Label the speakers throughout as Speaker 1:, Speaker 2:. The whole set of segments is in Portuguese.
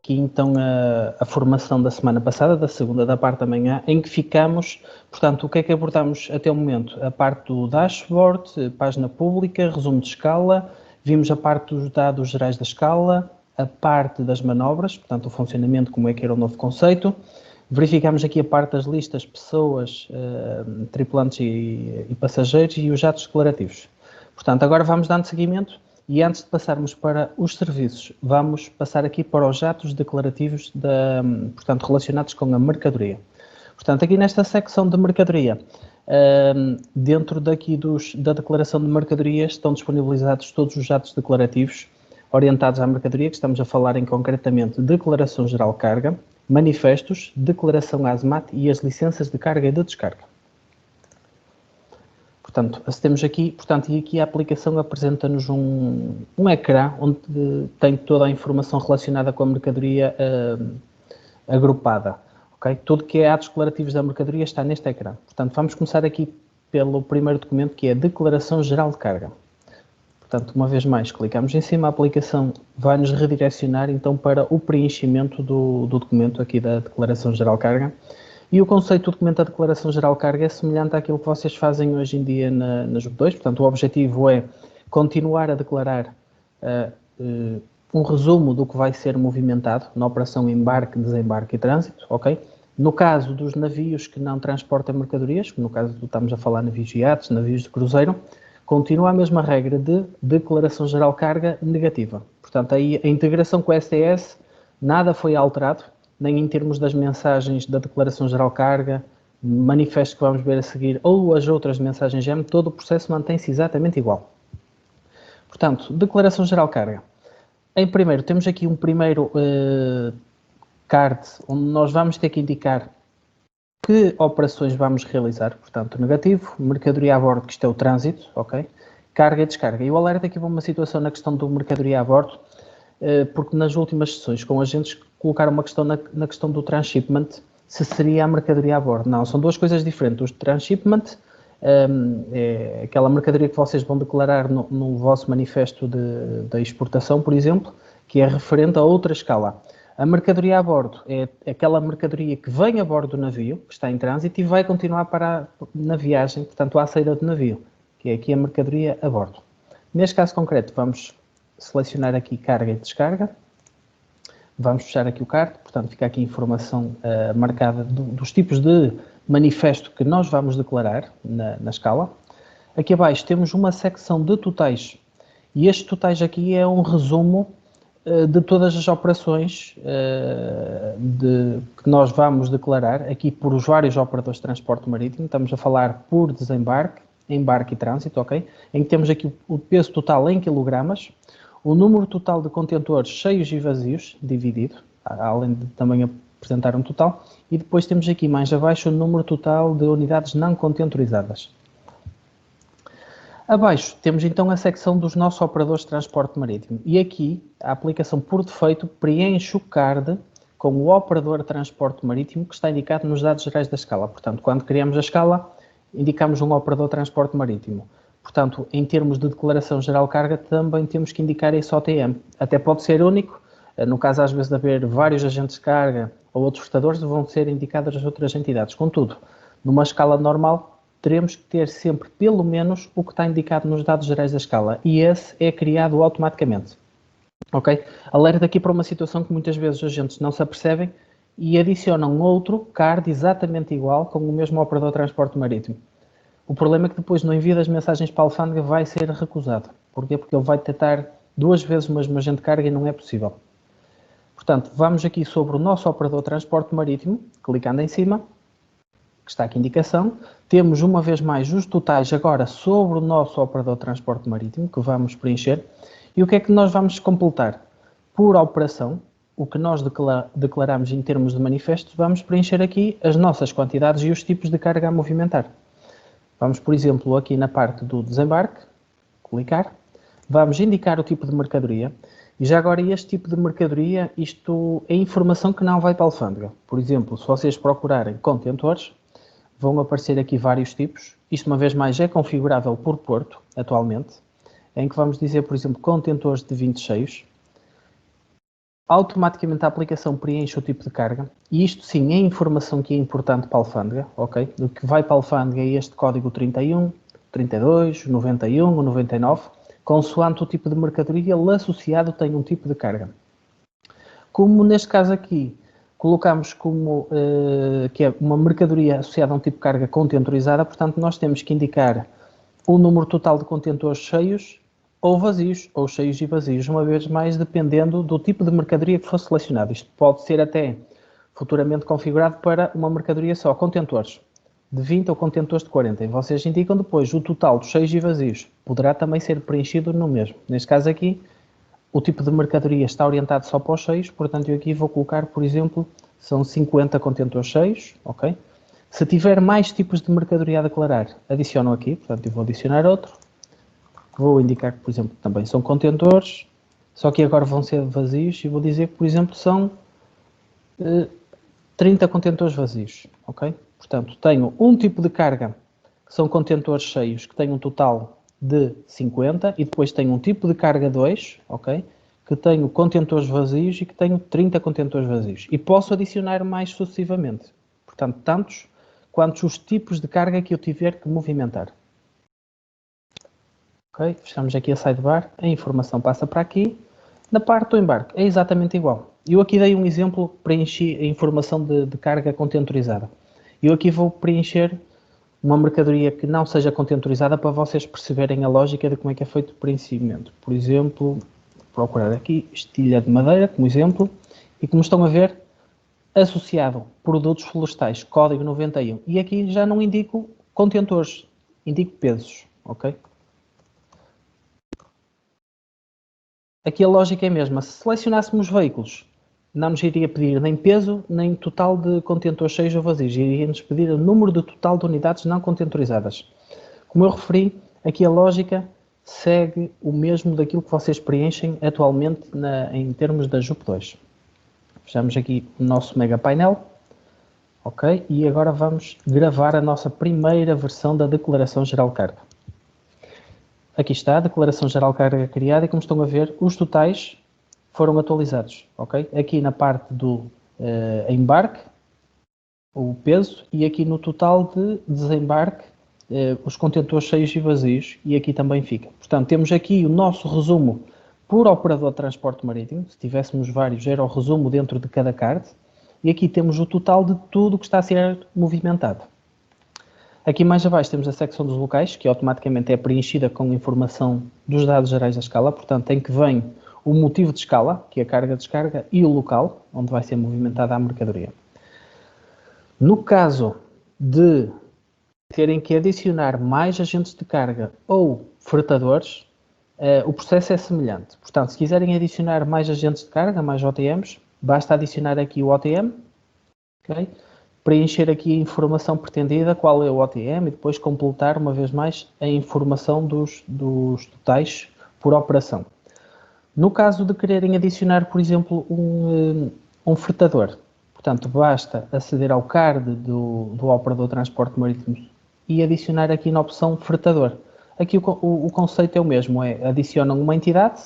Speaker 1: aqui então a formação da semana passada, da segunda da parte da manhã, em que ficamos, portanto, o que é que abordamos até o momento? A parte do dashboard, página pública, resumo de escala, vimos a parte dos dados gerais da escala, a parte das manobras, portanto, o funcionamento, como é que era o novo conceito, verificamos aqui a parte das listas, pessoas, tripulantes e passageiros e os atos declarativos. Portanto, agora vamos dando seguimento. E antes de passarmos para os serviços, vamos passar aqui para os atos declarativos, portanto, relacionados com a mercadoria. Portanto, aqui nesta secção de mercadoria, dentro daqui da declaração de mercadoria, estão disponibilizados todos os atos declarativos orientados à mercadoria, que estamos a falar em concretamente declaração geral carga, manifestos, declaração ASMAT e as licenças de carga e de descarga. Portanto, temos aqui, e aqui a aplicação apresenta-nos um ecrã onde tem toda a informação relacionada com a mercadoria agrupada. Okay? Tudo que é atos declarativos da mercadoria está neste ecrã. Portanto, vamos começar aqui pelo primeiro documento, que é a Declaração Geral de Carga. Portanto, uma vez mais, clicamos em cima, a aplicação vai-nos redirecionar então para o preenchimento do documento aqui da Declaração Geral de Carga. E o conceito do documento da Declaração Geral de Carga é semelhante àquilo que vocês fazem hoje em dia na JUP 2. Portanto, o objetivo é continuar a declarar um resumo do que vai ser movimentado na operação embarque, desembarque e trânsito, ok? No caso dos navios que não transportam mercadorias, no caso estamos a falar navios de iates, navios de cruzeiro, continua a mesma regra de Declaração Geral de Carga negativa. Portanto, aí a integração com o STS, nada foi alterado, nem em termos das mensagens da Declaração Geral Carga, manifestos que vamos ver a seguir, ou as outras mensagens GEM, todo o processo mantém-se exatamente igual. Portanto, Declaração Geral Carga. Em primeiro, temos aqui um primeiro card, onde nós vamos ter que indicar que operações vamos realizar. Portanto, negativo, mercadoria a bordo, que isto é o trânsito, ok? Carga e descarga. E o alerta aqui para uma situação na questão do mercadoria a bordo, porque nas últimas sessões com agentes colocaram uma questão na questão do transshipment, se seria a mercadoria a bordo. Não, são duas coisas diferentes. O transshipment é aquela mercadoria que vocês vão declarar no vosso manifesto de exportação, por exemplo, que é referente a outra escala. A mercadoria a bordo é aquela mercadoria que vem a bordo do navio, que está em trânsito, e vai continuar na viagem, portanto, à saída do navio, que é aqui a mercadoria a bordo. Neste caso concreto, vamos selecionar aqui carga e descarga. Vamos fechar aqui o card, portanto fica aqui a informação marcada dos tipos de manifesto que nós vamos declarar na escala. Aqui abaixo temos uma secção de totais, e estes totais aqui é um resumo de todas as operações que nós vamos declarar aqui por os vários operadores de transporte marítimo. Estamos a falar por desembarque, embarque e trânsito, ok? Em que temos aqui o peso total em quilogramas, o número total de contentores cheios e vazios, dividido, além de também apresentar um total, e depois temos aqui mais abaixo o número total de unidades não contentorizadas. Abaixo temos então a secção dos nossos operadores de transporte marítimo, e aqui a aplicação por defeito preenche o card com o operador de transporte marítimo que está indicado nos dados gerais da escala. Portanto, quando criamos a escala, indicamos um operador de transporte marítimo. Portanto, em termos de declaração geral carga, também temos que indicar esse OTM. Até pode ser único, no caso às vezes de haver vários agentes de carga ou outros prestadores, vão ser indicadas as outras entidades. Contudo, numa escala normal, teremos que ter sempre pelo menos o que está indicado nos dados gerais da escala, e esse é criado automaticamente. Ok? Alerta aqui para uma situação que muitas vezes os agentes não se apercebem e adicionam outro card exatamente igual com o mesmo operador de transporte marítimo. O problema é que depois no envio das mensagens para a alfândega vai ser recusado. Porquê? Porque ele vai tentar duas vezes o mesmo agente de carga e não é possível. Portanto, vamos aqui sobre o nosso operador de transporte marítimo, clicando em cima, que está aqui a indicação. Temos uma vez mais os totais agora sobre o nosso operador de transporte marítimo, que vamos preencher. E o que é que nós vamos completar? Por operação, o que nós declaramos em termos de manifesto, vamos preencher aqui as nossas quantidades e os tipos de carga a movimentar. Vamos, por exemplo, aqui na parte do desembarque, clicar, vamos indicar o tipo de mercadoria, e já agora este tipo de mercadoria, isto é informação que não vai para a alfândega. Por exemplo, se vocês procurarem contentores, vão aparecer aqui vários tipos, isto uma vez mais é configurável por porto, atualmente, em que vamos dizer, por exemplo, contentores de 20 cheios, automaticamente a aplicação preenche o tipo de carga, e isto sim é informação que é importante para a alfândega, ok? O que vai para a alfândega é este código 31, 32, 91, 99, consoante o tipo de mercadoria, ele associado tem um tipo de carga. Como neste caso aqui, colocamos como que é uma mercadoria associada a um tipo de carga contentorizada, portanto nós temos que indicar o número total de contentores cheios ou vazios, ou cheios e vazios, uma vez mais dependendo do tipo de mercadoria que for selecionado. Isto pode ser até futuramente configurado para uma mercadoria só, contentores de 20 ou contentores de 40. E vocês indicam depois o total dos cheios e vazios. Poderá também ser preenchido no mesmo. Neste caso aqui, o tipo de mercadoria está orientado só para os cheios, portanto eu aqui vou colocar, por exemplo, são 50 contentores cheios, ok? Se tiver mais tipos de mercadoria a declarar, adiciono aqui, portanto eu vou adicionar outro. Vou indicar que, por exemplo, também são contentores, só que agora vão ser vazios e vou dizer que, por exemplo, são 30 contentores vazios, ok? Portanto, tenho um tipo de carga, que são contentores cheios, que tem um total de 50, e depois tenho um tipo de carga 2, ok? Que tenho contentores vazios e que tenho 30 contentores vazios. E posso adicionar mais sucessivamente. Portanto, tantos quantos os tipos de carga que eu tiver que movimentar. Ok? Fechamos aqui a sidebar, a informação passa para aqui. Na parte do embarque é exatamente igual. Eu aqui dei um exemplo, preenchi a informação de carga contentorizada. Eu aqui vou preencher uma mercadoria que não seja contentorizada para vocês perceberem a lógica de como é que é feito o preenchimento. Por exemplo, procurar aqui estilha de madeira, como exemplo, e como estão a ver, associado produtos florestais, código 91. E aqui já não indico contentores, indico pesos, ok? Aqui a lógica é a mesma. Se selecionássemos veículos, não nos iria pedir nem peso, nem total de contentores cheios ou vazios. Iria-nos pedir o número de total de unidades não contentorizadas. Como eu referi, aqui a lógica segue o mesmo daquilo que vocês preenchem atualmente em termos da JUP 2. Fechamos aqui o nosso mega painel. Ok? E agora vamos gravar a nossa primeira versão da Declaração Geral de Carga. Aqui está a Declaração Geral de Carga criada e, como estão a ver, os totais foram atualizados, ok? Aqui na parte do embarque, o peso, e aqui no total de desembarque, os contentores cheios e vazios, e aqui também fica. Portanto, temos aqui o nosso resumo por operador de transporte marítimo. Se tivéssemos vários, era o resumo dentro de cada card, e aqui temos o total de tudo que está a ser movimentado. Aqui mais abaixo temos a secção dos locais, que automaticamente é preenchida com informação dos dados gerais da escala, portanto, em que vem o motivo de escala, que é a carga de descarga, e o local, onde vai ser movimentada a mercadoria. No caso de terem que adicionar mais agentes de carga ou fretadores, o processo é semelhante. Portanto, se quiserem adicionar mais agentes de carga, mais OTMs, basta adicionar aqui o OTM, ok? Preencher aqui a informação pretendida, qual é o OTM, e depois completar uma vez mais a informação dos totais por operação. No caso de quererem adicionar, por exemplo, um fretador, portanto, basta aceder ao card do operador de transporte marítimo e adicionar aqui na opção fretador. Aqui o conceito é o mesmo, adicionam uma entidade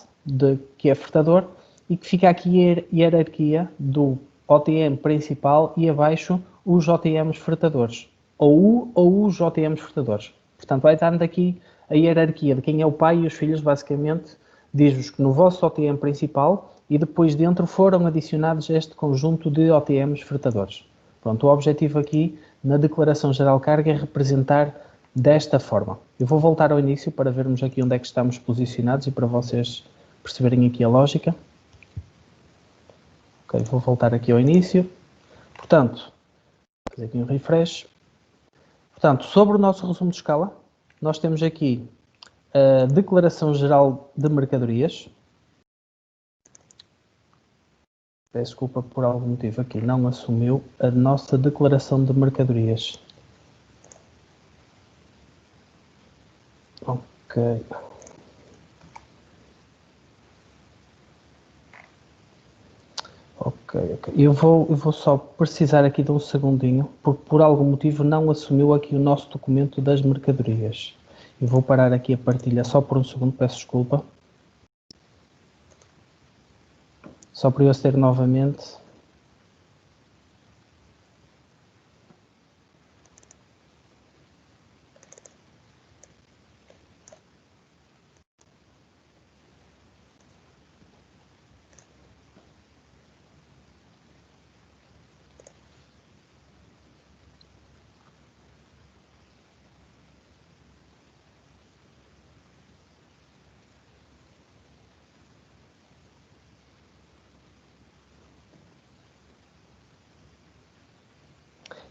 Speaker 1: que é fretador e que fica aqui a hierarquia do OTM principal e abaixo os OTMs fretadores, ou os OTMs fretadores. Portanto, vai dando aqui a hierarquia de quem é o pai e os filhos, basicamente, diz-vos que no vosso OTM principal e depois dentro foram adicionados este conjunto de OTMs fretadores. Pronto, o objetivo aqui na Declaração Geral de Carga é representar desta forma. Eu vou voltar ao início para vermos aqui onde é que estamos posicionados e para vocês perceberem aqui a lógica. Ok, vou voltar aqui ao início. Portanto, fazer aqui um refresh. Portanto, sobre o nosso resumo de escala, nós temos aqui a Declaração Geral de Mercadorias. Peço desculpa por algum motivo aqui, não assumiu a nossa Declaração de Mercadorias. Ok. Ok. Eu vou só precisar aqui de um segundinho, porque por algum motivo não assumiu aqui o nosso documento das mercadorias. Eu vou parar aqui a partilha só por um segundo, peço desculpa. Só para eu aceder novamente.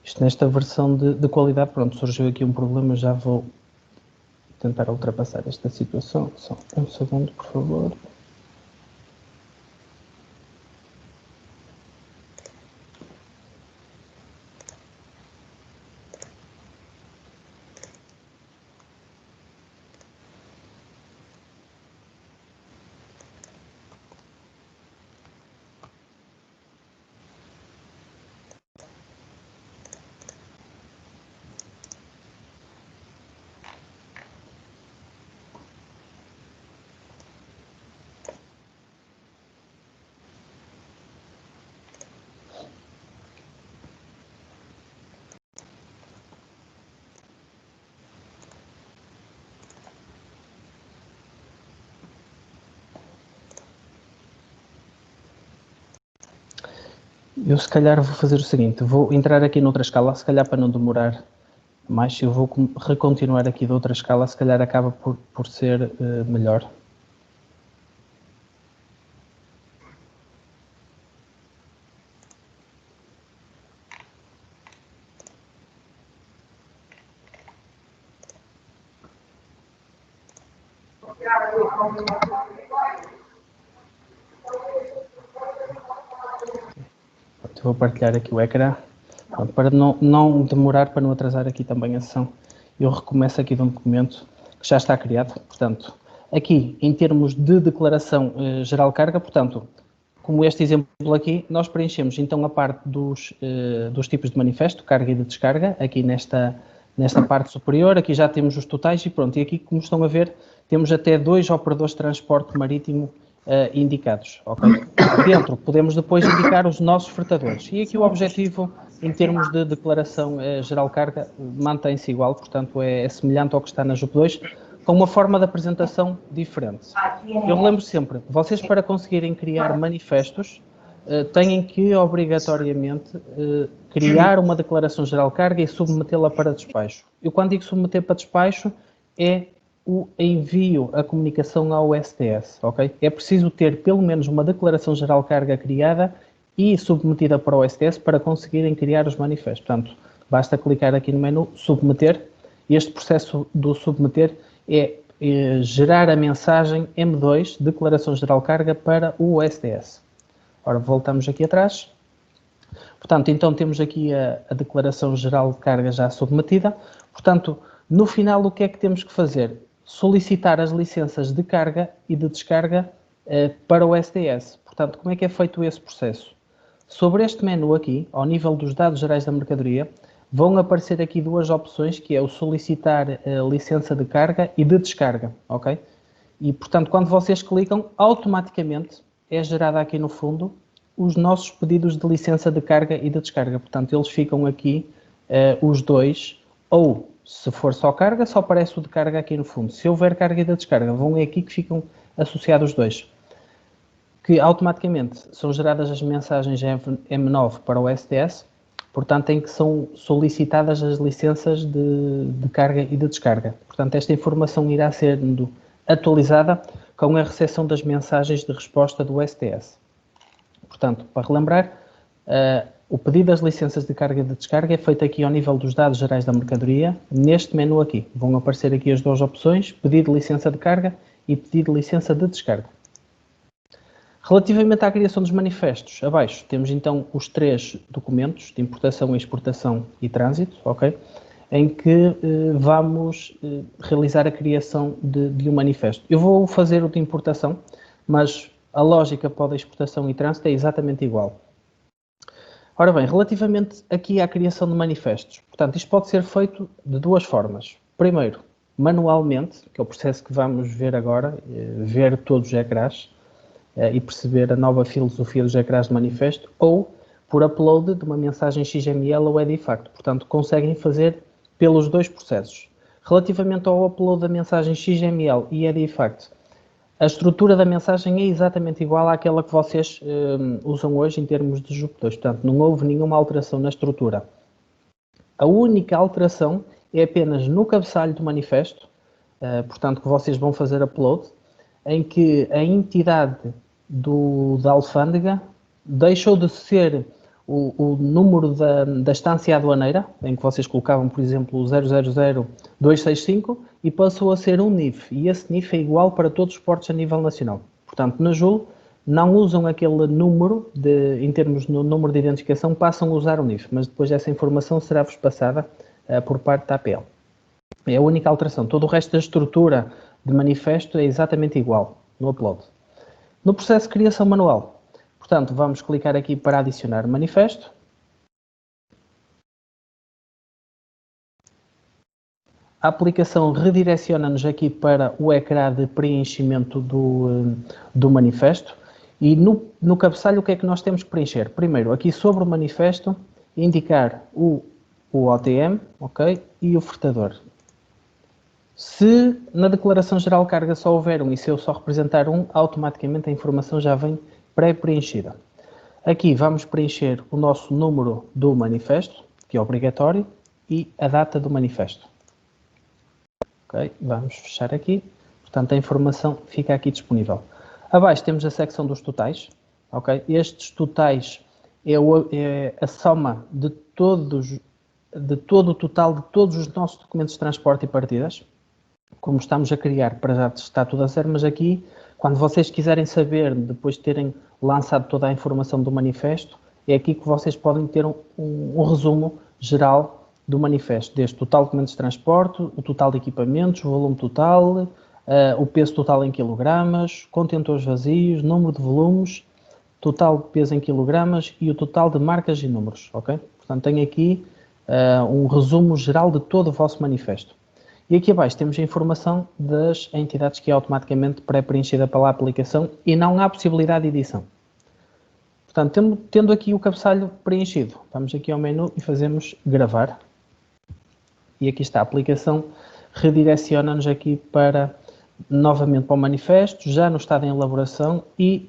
Speaker 1: Isto nesta versão de qualidade, pronto, surgiu aqui um problema, já vou tentar ultrapassar esta situação. Só um segundo, por favor. Eu se calhar vou fazer o seguinte, vou entrar aqui noutra escala, se calhar para não demorar mais, eu vou recontinuar aqui de outra escala, se calhar acaba por ser melhor. Vou partilhar aqui o ecrã, para não demorar, para não atrasar aqui também a sessão. Eu recomeço aqui de um documento que já está criado, portanto, aqui em termos de declaração geral carga, portanto, como este exemplo aqui, nós preenchemos então a parte dos tipos de manifesto, carga e de descarga, aqui nesta parte superior, aqui já temos os totais e pronto, e aqui como estão a ver, temos até 2 operadores de transporte marítimo indicados, ok? Dentro podemos depois indicar os nossos fretadores e aqui o objetivo em termos de declaração geral carga mantém-se igual, portanto é semelhante ao que está na JUP2, com uma forma de apresentação diferente. Eu lembro sempre, vocês para conseguirem criar manifestos têm que obrigatoriamente criar uma declaração geral carga e submetê-la para despacho. Eu quando digo submeter para despacho é o envio, a comunicação ao STS, ok? É preciso ter pelo menos uma declaração geral carga criada e submetida para o STS para conseguirem criar os manifestos. Portanto, basta clicar aqui no menu submeter. Este processo do submeter é gerar a mensagem M2, declaração geral carga, para o STS. Ora, voltamos aqui atrás. Portanto, então temos aqui a declaração geral de carga já submetida. Portanto, no final o que é que temos que fazer? Solicitar as licenças de carga e de descarga para o STS. Portanto, como é que é feito esse processo? Sobre este menu aqui, ao nível dos dados gerais da mercadoria, vão aparecer aqui duas opções, que é o solicitar licença de carga e de descarga, ok? E, portanto, quando vocês clicam, automaticamente é gerada aqui no fundo os nossos pedidos de licença de carga e de descarga. Portanto, eles ficam aqui os dois, ou se for só carga, só aparece o de carga aqui no fundo. Se houver carga e de descarga, vão aqui que ficam associados os dois. Que automaticamente são geradas as mensagens M9 para o STS, portanto, em que são solicitadas as licenças de carga e de descarga. Portanto, esta informação irá sendo atualizada com a recepção das mensagens de resposta do STS. Portanto, para relembrar, o pedido das licenças de carga e de descarga é feito aqui ao nível dos dados gerais da mercadoria, neste menu aqui. Vão aparecer aqui as duas opções, pedido de licença de carga e pedido de licença de descarga. Relativamente à criação dos manifestos, abaixo temos então os 3 documentos de importação, exportação e trânsito, ok? Em que vamos realizar a criação de um manifesto. Eu vou fazer o de importação, mas a lógica para o de exportação e trânsito é exatamente igual. Ora bem, relativamente aqui à criação de manifestos, portanto, isto pode ser feito de duas formas. Primeiro, manualmente, que é o processo que vamos ver agora, ver todos os ecrãs. e perceber a nova filosofia dos ecrãs de manifesto, ou por upload de uma mensagem XML ou EDIFACT. Portanto, conseguem fazer pelos dois processos. Relativamente ao upload da mensagem XML e EDIFACT, a estrutura da mensagem é exatamente igual àquela que vocês usam hoje em termos de JUP2. Portanto, não houve nenhuma alteração na estrutura. A única alteração é apenas no cabeçalho do manifesto, portanto, que vocês vão fazer upload, em que a entidade da alfândega deixou de ser o número da estância aduaneira, em que vocês colocavam, por exemplo, 000-265, e passou a ser um NIF. E esse NIF é igual para todos os portos a nível nacional. Portanto, na JUL, não usam aquele número, em termos no número de identificação, passam a usar o NIF, mas depois essa informação será-vos passada por parte da APL. É a única alteração. Todo o resto da estrutura de manifesto é exatamente igual no upload. No processo de criação manual, portanto, vamos clicar aqui para adicionar manifesto. A aplicação redireciona-nos aqui para o ecrã de preenchimento do manifesto. E no cabeçalho o que é que nós temos que preencher? Primeiro, aqui sobre o manifesto, indicar o OTM, ok, e o ofertador. Se na declaração geral carga só houver um e se eu só representar um, automaticamente a informação já vem pré-preenchida. Aqui vamos preencher o nosso número do manifesto, que é obrigatório, e a data do manifesto. Ok, vamos fechar aqui. Portanto, a informação fica aqui disponível. Abaixo temos a secção dos totais. Ok, estes totais é a soma de todo o total de todos os nossos documentos de transporte e partidas. Como estamos a criar, para já está tudo a zero, mas aqui, quando vocês quiserem saber, depois de terem lançado toda a informação do manifesto, é aqui que vocês podem ter um resumo geral do manifesto, desde o total de documentos de transporte, o total de equipamentos, o volume total, o peso total em quilogramas, contentores vazios, número de volumes, total de peso em quilogramas e o total de marcas e números, ok? Portanto, tem aqui um resumo geral de todo o vosso manifesto. E aqui abaixo temos a informação das entidades que é automaticamente pré-preenchida pela aplicação e não há possibilidade de edição. Portanto, tendo aqui o cabeçalho preenchido, vamos aqui ao menu e fazemos gravar. E aqui está a aplicação, redireciona-nos aqui novamente para o manifesto, já no estado em elaboração e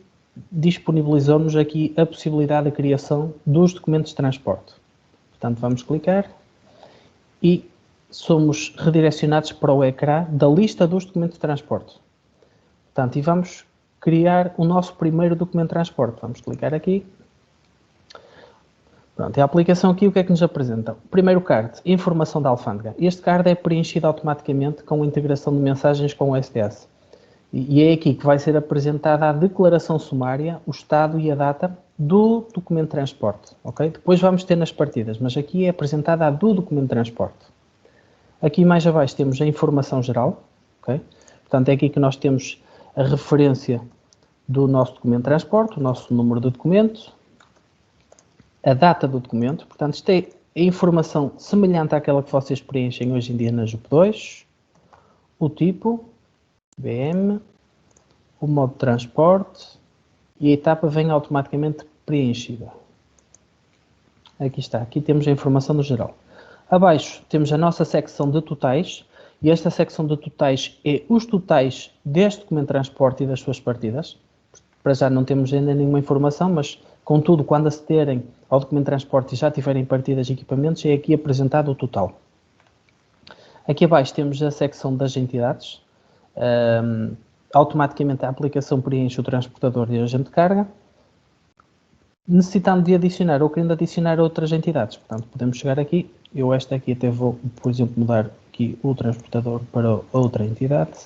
Speaker 1: disponibilizou-nos aqui a possibilidade de criação dos documentos de transporte. Portanto, vamos clicar e somos redirecionados para o ecrã da lista dos documentos de transporte. Portanto, e vamos criar o nosso primeiro documento de transporte. Vamos clicar aqui. Pronto, e a aplicação aqui o que é que nos apresenta? O primeiro card, informação da alfândega. Este card é preenchido automaticamente com a integração de mensagens com o SDS. E é aqui que vai ser apresentada a declaração sumária, o estado e a data do documento de transporte. Okay? Depois vamos ter nas partidas, mas aqui é apresentada a do documento de transporte. Aqui mais abaixo temos a informação geral, okay? Portanto é aqui que nós temos a referência do nosso documento de transporte, o nosso número de documento, a data do documento, portanto isto é a informação semelhante àquela que vocês preenchem hoje em dia na JUP2, o tipo, BM, o modo de transporte e a etapa vem automaticamente preenchida. Aqui está, aqui temos a informação do geral. Abaixo temos a nossa secção de totais, e esta secção de totais é os totais deste documento de transporte e das suas partidas. Para já não temos ainda nenhuma informação, mas contudo, quando acederem ao documento de transporte e já tiverem partidas e equipamentos, é aqui apresentado o total. Aqui abaixo temos a secção das entidades. Automaticamente a aplicação preenche o transportador e o agente de carga. Necessitando de adicionar ou querendo adicionar outras entidades. Portanto, podemos chegar aqui. Eu esta aqui até vou, por exemplo, mudar aqui o transportador para outra entidade.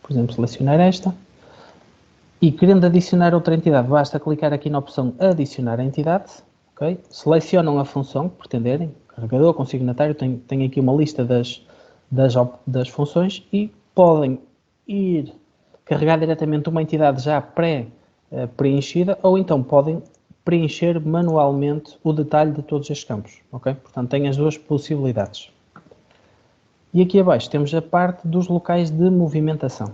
Speaker 1: Por exemplo, selecionar esta. E querendo adicionar outra entidade, basta clicar aqui na opção adicionar a entidade. Okay? Selecionam a função que pretenderem. Carregador, consignatário, tem aqui uma lista das funções e podem ir carregar diretamente uma entidade já pré-preenchida ou então podem preencher manualmente o detalhe de todos estes campos, ok? Portanto, tem as duas possibilidades. E aqui abaixo temos a parte dos locais de movimentação.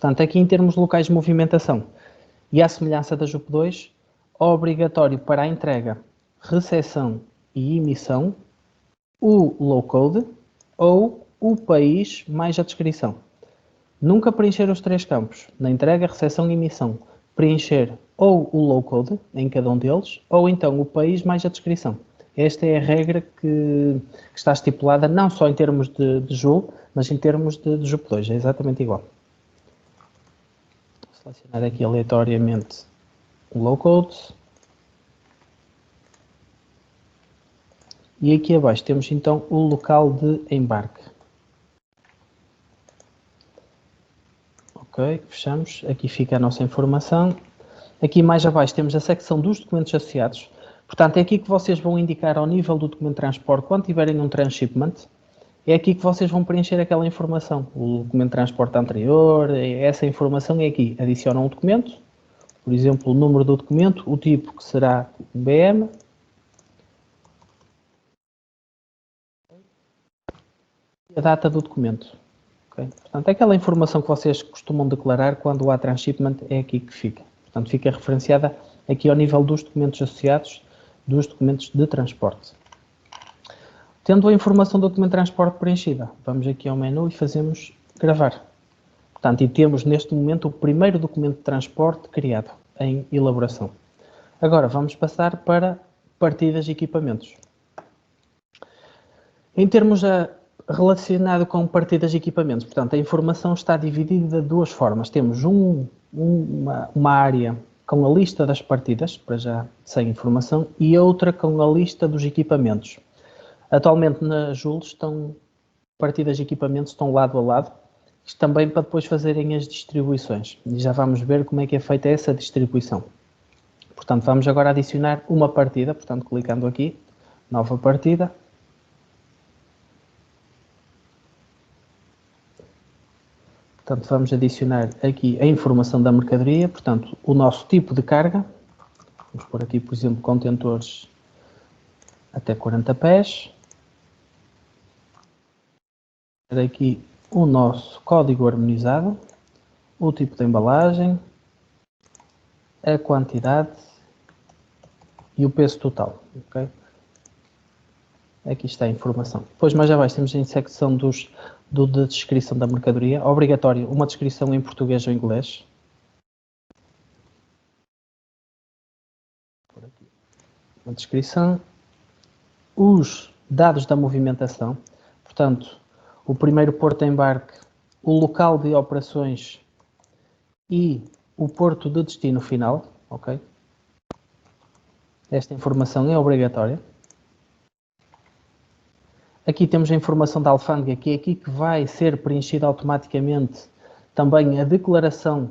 Speaker 1: Portanto, aqui em termos locais de movimentação e à semelhança da JUP2, obrigatório para a entrega, recepção e emissão, o low code ou o país mais a descrição. Nunca preencher os três campos, na entrega, recepção e emissão. Preencher ou o low code em cada um deles, ou então o país mais a descrição. Esta é a regra que está estipulada não só em termos de Joule, mas em termos de JUP2, é exatamente igual. Vou selecionar aqui aleatoriamente o low code. E aqui abaixo temos então o local de embarque. Ok, fechamos. Aqui fica a nossa informação. Aqui mais abaixo temos a secção dos documentos associados. Portanto, é aqui que vocês vão indicar ao nível do documento de transporte quando tiverem um transshipment. É aqui que vocês vão preencher aquela informação. O documento de transporte anterior, essa informação é aqui. Adicionam um documento, por exemplo, o número do documento, o tipo que será um BM. E a data do documento. Okay? Portanto, aquela informação que vocês costumam declarar quando há transshipment é aqui que fica. Portanto, fica referenciada aqui ao nível dos documentos associados, dos documentos de transporte. Tendo a informação do documento de transporte preenchida, vamos aqui ao menu e fazemos gravar. Portanto, e temos neste momento o primeiro documento de transporte criado em elaboração. Agora vamos passar para partidas e equipamentos. Em termos relacionado com partidas e equipamentos, portanto, a informação está dividida de duas formas. Temos uma área com a lista das partidas, para já sem informação, e outra com a lista dos equipamentos. Atualmente na Joule partidas e equipamentos estão lado a lado, isto também para depois fazerem as distribuições. E já vamos ver como é que é feita essa distribuição. Portanto, vamos agora adicionar uma partida, portanto, clicando aqui, nova partida. Portanto, vamos adicionar aqui a informação da mercadoria, portanto, o nosso tipo de carga. Vamos pôr aqui, por exemplo, contentores até 40 pés. Aqui o nosso código harmonizado, o tipo de embalagem, a quantidade e o peso total. Okay? Aqui está a informação. Depois, mais abaixo, temos a secção da descrição da mercadoria. Obrigatório uma descrição em português ou inglês. Por aqui. Uma descrição. Os dados da movimentação. Portanto, o primeiro porto de embarque, o local de operações e o porto de destino final. Okay? Esta informação é obrigatória. Aqui temos a informação da alfândega, que é aqui que vai ser preenchida automaticamente também a declaração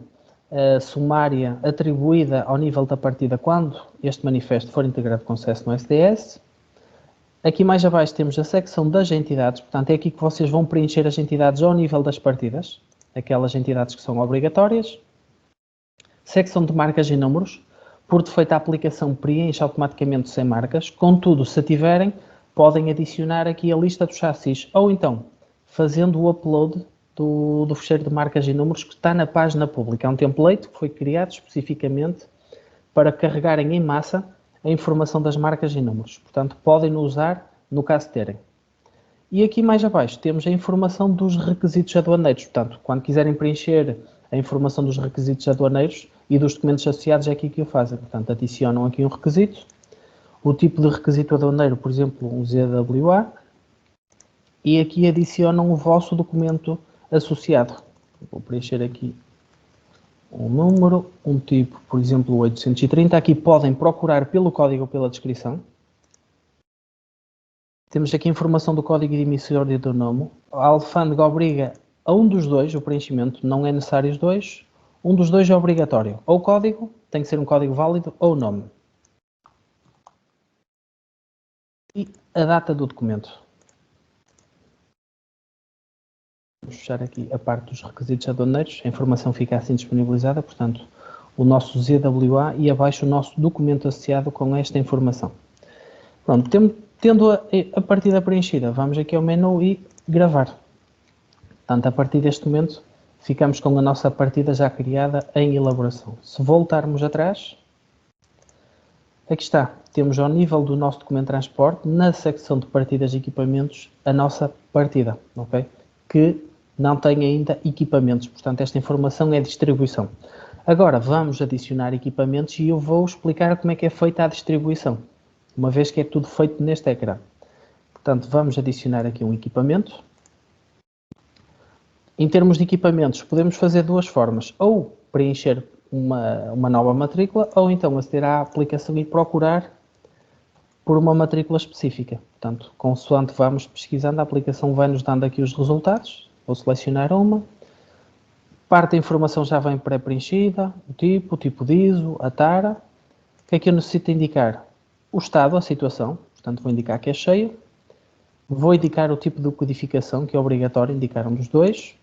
Speaker 1: sumária atribuída ao nível da partida quando este manifesto for integrado com sucesso no SDS. Aqui mais abaixo temos a secção das entidades, portanto é aqui que vocês vão preencher as entidades ao nível das partidas, aquelas entidades que são obrigatórias. Secção de marcas e números, por defeito a aplicação preenche automaticamente sem marcas, contudo se tiverem, podem adicionar aqui a lista dos chassis, ou então, fazendo o upload do fecheiro de marcas e números que está na página pública. É um template que foi criado especificamente para carregarem em massa a informação das marcas e números. Portanto, podem usar no caso de terem. E aqui mais abaixo temos a informação dos requisitos aduaneiros. Portanto, quando quiserem preencher a informação dos requisitos aduaneiros e dos documentos associados, é aqui que o fazem. Portanto, adicionam aqui um requisito. O tipo de requisito aduaneiro, por exemplo, um ZWA, e aqui adicionam o vosso documento associado. Vou preencher aqui um número, um tipo, por exemplo, 830. Aqui podem procurar pelo código ou pela descrição. Temos aqui a informação do código de emissório do nome. A alfândega obriga a um dos dois, o preenchimento, não é necessário os dois. Um dos dois é obrigatório. Ou o código, tem que ser um código válido, ou o nome. E a data do documento. Vamos fechar aqui a parte dos requisitos aduaneiros. A informação fica assim disponibilizada, portanto, o nosso ZWA e abaixo o nosso documento associado com esta informação. Pronto, tendo a partida preenchida, vamos aqui ao menu e gravar. Portanto, a partir deste momento, ficamos com a nossa partida já criada em elaboração. Se voltarmos atrás, aqui está, temos ao nível do nosso documento de transporte, na secção de partidas e equipamentos, a nossa partida, ok? Que não tem ainda equipamentos, portanto esta informação é distribuição. Agora vamos adicionar equipamentos e eu vou explicar como é que é feita a distribuição, uma vez que é tudo feito neste ecrã. Portanto, vamos adicionar aqui um equipamento. Em termos de equipamentos, podemos fazer duas formas, ou preencher uma nova matrícula, ou então aceder à aplicação e procurar por uma matrícula específica. Portanto, consoante vamos pesquisando, a aplicação vai nos dando aqui os resultados. Vou selecionar uma. Parte da informação já vem pré-preenchida, o tipo de ISO, a tara. O que é que eu necessito indicar? O estado, a situação, portanto vou indicar que é cheio. Vou indicar o tipo de codificação, que é obrigatório indicar um dos dois.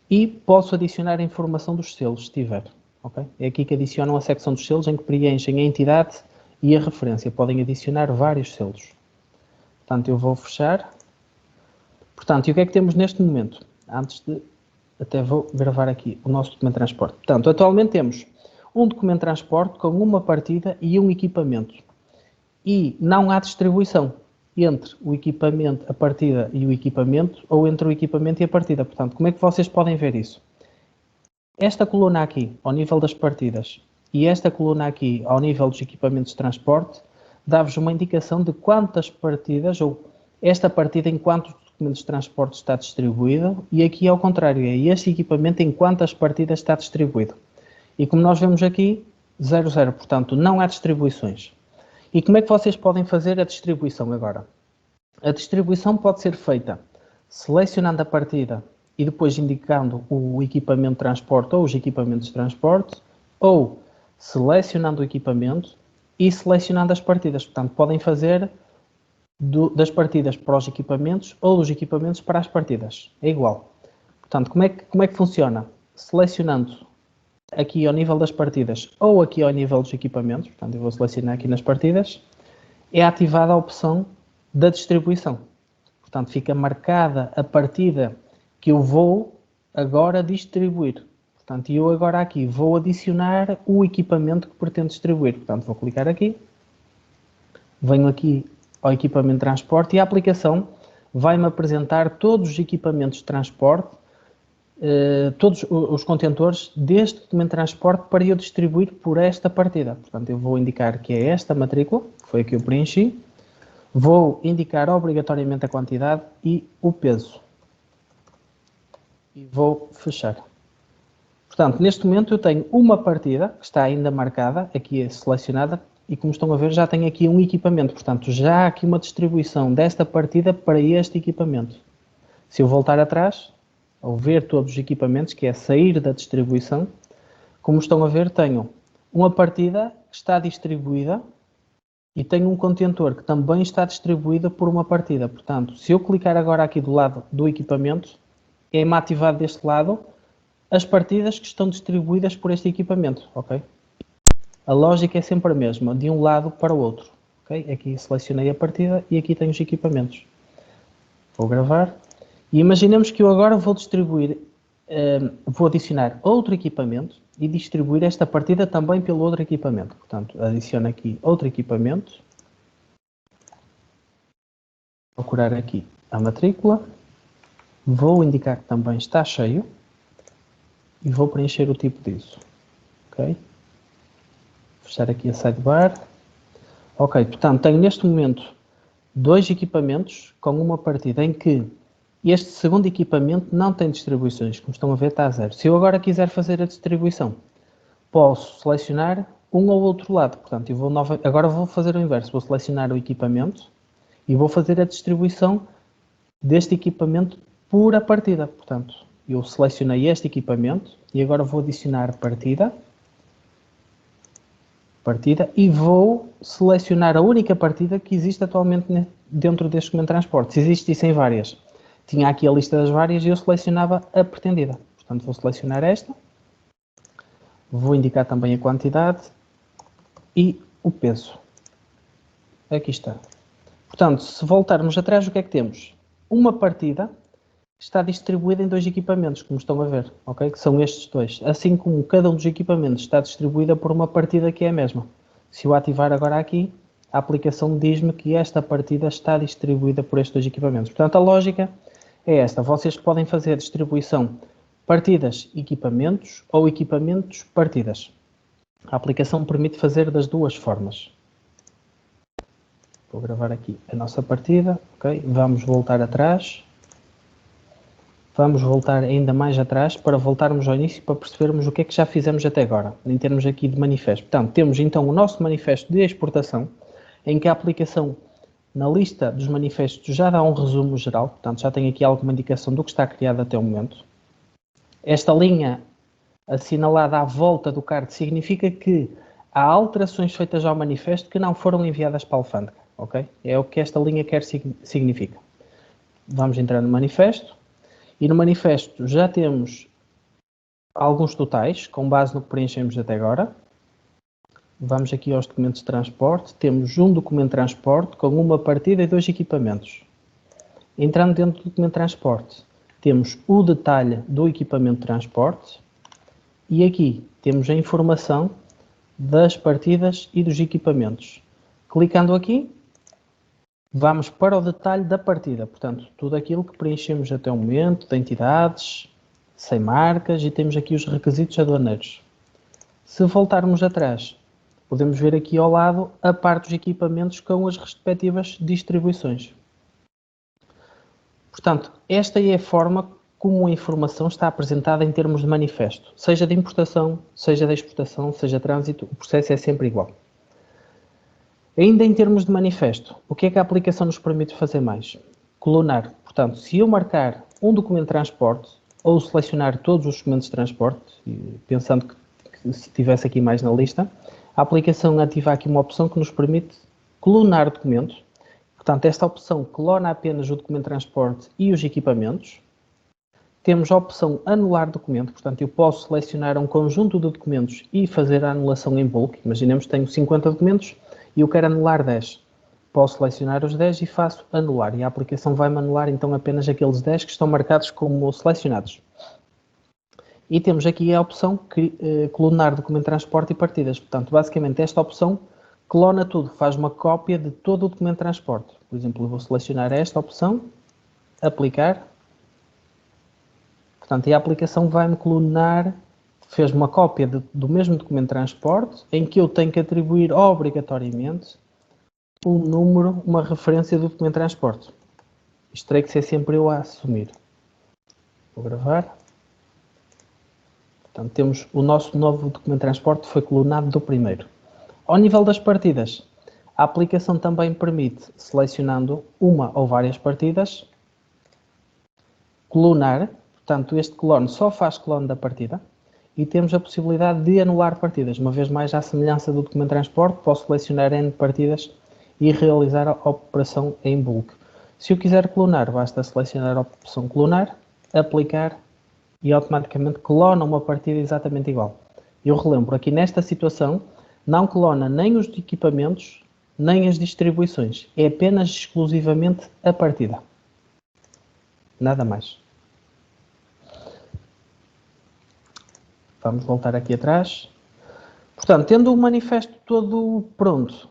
Speaker 1: E posso adicionar a informação dos selos, se tiver. Okay? É aqui que adicionam a secção dos selos, em que preenchem a entidade e a referência. Podem adicionar vários selos. Portanto, eu vou fechar. Portanto, e o que é que temos neste momento? Antes de... Até vou gravar aqui o nosso documento de transporte. Portanto, atualmente temos um documento de transporte com uma partida e um equipamento. E não há distribuição entre o equipamento, a partida e o equipamento, ou entre o equipamento e a partida. Portanto, como é que vocês podem ver isso? Esta coluna aqui, ao nível das partidas, e esta coluna aqui, ao nível dos equipamentos de transporte, dá-vos uma indicação de quantas partidas, ou esta partida em quantos documentos de transporte está distribuída, e aqui ao contrário, é este equipamento em quantas partidas está distribuído. E como nós vemos aqui, 00, portanto, não há distribuições. E como é que vocês podem fazer a distribuição agora? A distribuição pode ser feita selecionando a partida e depois indicando o equipamento de transporte ou os equipamentos de transporte, ou selecionando o equipamento e selecionando as partidas. Portanto, podem fazer das partidas para os equipamentos ou dos equipamentos para as partidas. É igual. Portanto, como é que funciona? Selecionando aqui ao nível das partidas ou aqui ao nível dos equipamentos, portanto, eu vou selecionar aqui nas partidas, é ativada a opção da distribuição. Portanto, fica marcada a partida que eu vou agora distribuir. Portanto, eu agora aqui vou adicionar o equipamento que pretendo distribuir. Portanto, vou clicar aqui, venho aqui ao equipamento de transporte e a aplicação vai-me apresentar todos os equipamentos de transporte, todos os contentores deste documento de transporte para eu distribuir por esta partida. Portanto, eu vou indicar que é esta matrícula, que foi a que eu preenchi, vou indicar obrigatoriamente a quantidade e o peso. E vou fechar. Portanto, neste momento eu tenho uma partida que está ainda marcada, aqui é selecionada, e como estão a ver já tenho aqui um equipamento. Portanto, já há aqui uma distribuição desta partida para este equipamento. Se eu voltar atrás, ao ver todos os equipamentos, que é sair da distribuição, como estão a ver, tenho uma partida que está distribuída e tenho um contentor que também está distribuído por uma partida. Portanto, se eu clicar agora aqui do lado do equipamento, é-me ativado deste lado as partidas que estão distribuídas por este equipamento, ok? A lógica é sempre a mesma, de um lado para o outro, ok? Aqui selecionei a partida e aqui tenho os equipamentos. Vou gravar. E imaginemos que eu agora vou distribuir, vou adicionar outro equipamento e distribuir esta partida também pelo outro equipamento. Portanto, adiciono aqui outro equipamento. Vou procurar aqui a matrícula. Vou indicar que também está cheio. E vou preencher o tipo disso. Ok? Fechar aqui a sidebar. Ok, portanto, tenho neste momento dois equipamentos com uma partida em que este segundo equipamento não tem distribuições. Como estão a ver, está a 0. Se eu agora quiser fazer a distribuição, posso selecionar um ou outro lado. Portanto, eu vou agora vou fazer o inverso. Vou selecionar o equipamento e vou fazer a distribuição deste equipamento por a partida. Portanto, eu selecionei este equipamento e agora vou adicionar partida e vou selecionar a única partida que existe atualmente dentro deste documento de transporte. Se existissem várias, tinha aqui a lista das várias e eu selecionava a pretendida. Portanto, vou selecionar esta, vou indicar também a quantidade e o peso. Aqui está. Portanto, se voltarmos atrás, o que é que temos? Uma partida está distribuída em 2 equipamentos, como estão a ver, ok? Que são estes dois. Assim como cada um dos equipamentos está distribuída por uma partida que é a mesma. Se eu ativar agora aqui, a aplicação diz-me que esta partida está distribuída por estes 2 equipamentos. Portanto, a lógica é esta. Vocês podem fazer distribuição partidas, equipamentos ou equipamentos, partidas. A aplicação permite fazer das duas formas. Vou gravar aqui a nossa partida, ok? Vamos voltar atrás. Vamos voltar ainda mais atrás para voltarmos ao início para percebermos o que é que já fizemos até agora, em termos aqui de manifesto. Portanto, temos então o nosso manifesto de exportação, em que a aplicação, na lista dos manifestos, já dá um resumo geral, portanto, já tem aqui alguma indicação do que está criado até o momento. Esta linha assinalada à volta do card significa que há alterações feitas ao manifesto que não foram enviadas para a alfândega, ok? É o que esta linha quer significa. Vamos entrar no manifesto. E no manifesto já temos alguns totais, com base no que preenchemos até agora. Vamos aqui aos documentos de transporte. Temos um documento de transporte com uma partida e 2 equipamentos. Entrando dentro do documento de transporte, temos o detalhe do equipamento de transporte. E aqui temos a informação das partidas e dos equipamentos. Clicando aqui, vamos para o detalhe da partida, portanto, tudo aquilo que preenchemos até o momento, de entidades, sem marcas, e temos aqui os requisitos aduaneiros. Se voltarmos atrás, podemos ver aqui ao lado a parte dos equipamentos com as respectivas distribuições. Portanto, esta é a forma como a informação está apresentada em termos de manifesto, seja de importação, seja de exportação, seja de trânsito, o processo é sempre igual. Ainda em termos de manifesto, o que é que a aplicação nos permite fazer mais? Clonar. Portanto, se eu marcar um documento de transporte ou selecionar todos os documentos de transporte, pensando que se tivesse aqui mais na lista, a aplicação ativa aqui uma opção que nos permite clonar o documento. Portanto, esta opção clona apenas o documento de transporte e os equipamentos. Temos a opção anular documento, portanto, eu posso selecionar um conjunto de documentos e fazer a anulação em bulk. Imaginemos que tenho 50 documentos e eu quero anular 10. Posso selecionar os 10 e faço anular. E a aplicação vai-me anular então apenas aqueles 10 que estão marcados como selecionados. E temos aqui a opção clonar documento de transporte e partidas. Portanto, basicamente esta opção clona tudo, faz uma cópia de todo o documento de transporte. Por exemplo, eu vou selecionar esta opção, aplicar. Portanto, e a aplicação vai-me clonar, fez uma cópia do mesmo documento de transporte, em que eu tenho que atribuir obrigatoriamente um número, uma referência do documento de transporte. Isto terei que ser sempre eu a assumir. Vou gravar. Portanto, temos o nosso novo documento de transporte, foi clonado do primeiro. Ao nível das partidas, a aplicação também permite, selecionando uma ou várias partidas, clonar. Portanto, este clone só faz clone da partida. E temos a possibilidade de anular partidas. Uma vez mais, à semelhança do documento de transporte, posso selecionar N partidas e realizar a operação em bulk. Se eu quiser clonar, basta selecionar a opção clonar, aplicar e automaticamente clona uma partida exatamente igual. Eu relembro, aqui nesta situação, não clona nem os equipamentos, nem as distribuições. É apenas exclusivamente a partida. Nada mais. Vamos voltar aqui atrás. Portanto, tendo o manifesto todo pronto,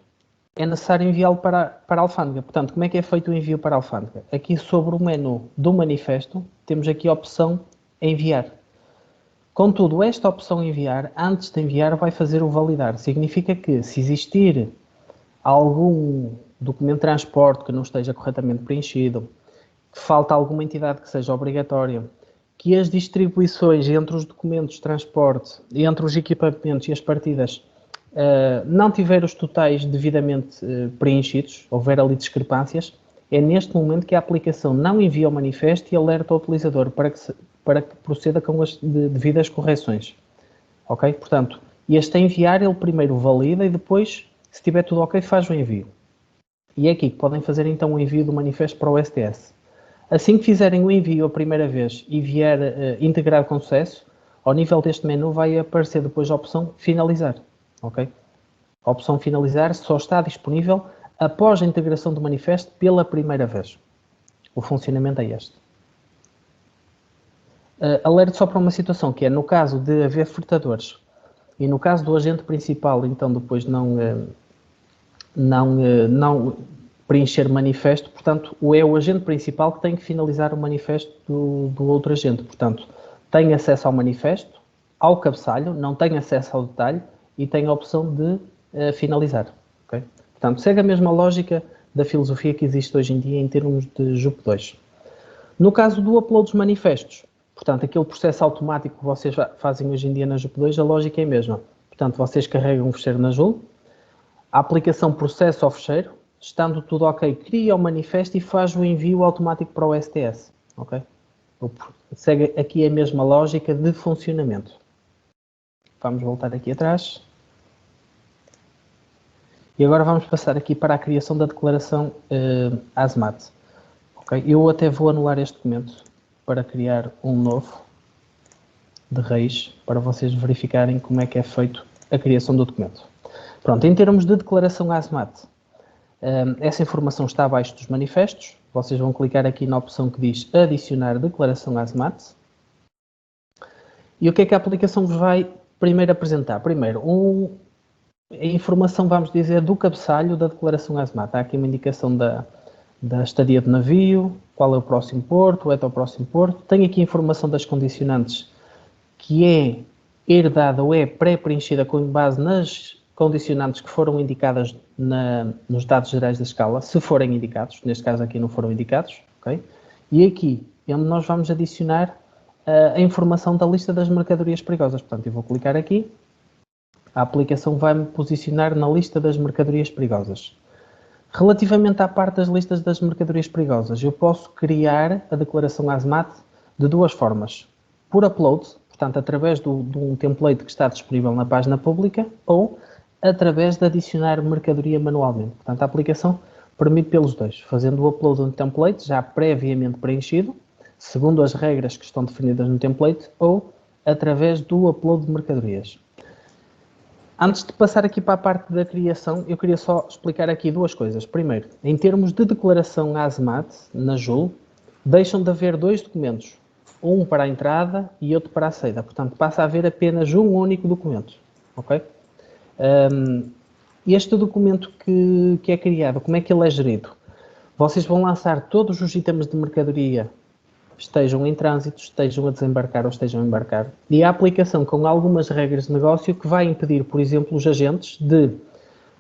Speaker 1: é necessário enviá-lo para a alfândega. Portanto, como é que é feito o envio para a alfândega? Aqui sobre o menu do manifesto, temos aqui a opção enviar. Contudo, esta opção enviar, antes de enviar, vai fazer o validar. Significa que, se existir algum documento de transporte que não esteja corretamente preenchido, que falta alguma entidade que seja obrigatória, que as distribuições entre os documentos de transporte, entre os equipamentos e as partidas, não tiver os totais devidamente preenchidos, houver ali discrepâncias, é neste momento que a aplicação não envia o manifesto e alerta o utilizador para que proceda com as devidas correções. Ok? Portanto, este enviar, ele primeiro valida e depois, se estiver tudo ok, faz o envio. E é aqui que podem fazer então o envio do manifesto para o STS. Assim que fizerem o envio a primeira vez e vier integrado com sucesso, ao nível deste menu vai aparecer depois a opção finalizar. Ok? A opção finalizar só está disponível após a integração do manifesto pela primeira vez. O funcionamento é este. alerto só para uma situação, que é no caso de haver furtadores e no caso do agente principal, então depois não preencher manifesto, portanto, é o agente principal que tem que finalizar o manifesto do outro agente. Portanto, tem acesso ao manifesto, ao cabeçalho, não tem acesso ao detalhe e tem a opção de finalizar. Okay? Portanto, segue a mesma lógica da filosofia que existe hoje em dia em termos de JUP 2. No caso do upload dos manifestos, portanto, aquele processo automático que vocês fazem hoje em dia na JUP 2, a lógica é a mesma. Portanto, vocês carregam um fecheiro na JUL, a aplicação processa o fecheiro, estando tudo ok, cria o manifesto e faz o envio automático para o STS. Okay? Segue aqui a mesma lógica de funcionamento. Vamos voltar aqui atrás. E agora vamos passar aqui para a criação da declaração ASMAT. Okay? Eu até vou anular este documento para criar um novo de raiz, para vocês verificarem como é que é feito a criação do documento. Pronto, em termos de declaração ASMAT, essa informação está abaixo dos manifestos. Vocês vão clicar aqui na opção que diz adicionar declaração ASMAT. E o que é que a aplicação vos vai primeiro apresentar? Primeiro, a informação, vamos dizer, do cabeçalho da declaração ASMAT. Há aqui uma indicação da estadia do navio, qual é o próximo porto, é o próximo porto. Tem aqui a informação das condicionantes, que é herdada ou é pré-preenchida com base nas condicionantes que foram indicadas nos dados gerais da escala, se forem indicados, neste caso aqui não foram indicados, ok? E aqui é onde nós vamos adicionar a informação da lista das mercadorias perigosas. Portanto, eu vou clicar aqui, a aplicação vai-me posicionar na lista das mercadorias perigosas. Relativamente à parte das listas das mercadorias perigosas, eu posso criar a declaração ASMAT de duas formas. Por upload, portanto, através de um template que está disponível na página pública, ou através de adicionar mercadoria manualmente. Portanto, a aplicação permite pelos dois, fazendo o upload de um template já previamente preenchido, segundo as regras que estão definidas no template, ou através do upload de mercadorias. Antes de passar aqui para a parte da criação, eu queria só explicar aqui duas coisas. Primeiro, em termos de declaração ASMAT, na JUL, deixam de haver dois documentos, um para a entrada e outro para a saída. Portanto, passa a haver apenas um único documento. Ok? Este documento que é criado, como é que ele é gerido? Vocês vão lançar todos os itens de mercadoria, estejam em trânsito, estejam a desembarcar ou estejam a embarcar, e a aplicação com algumas regras de negócio que vai impedir, por exemplo, os agentes de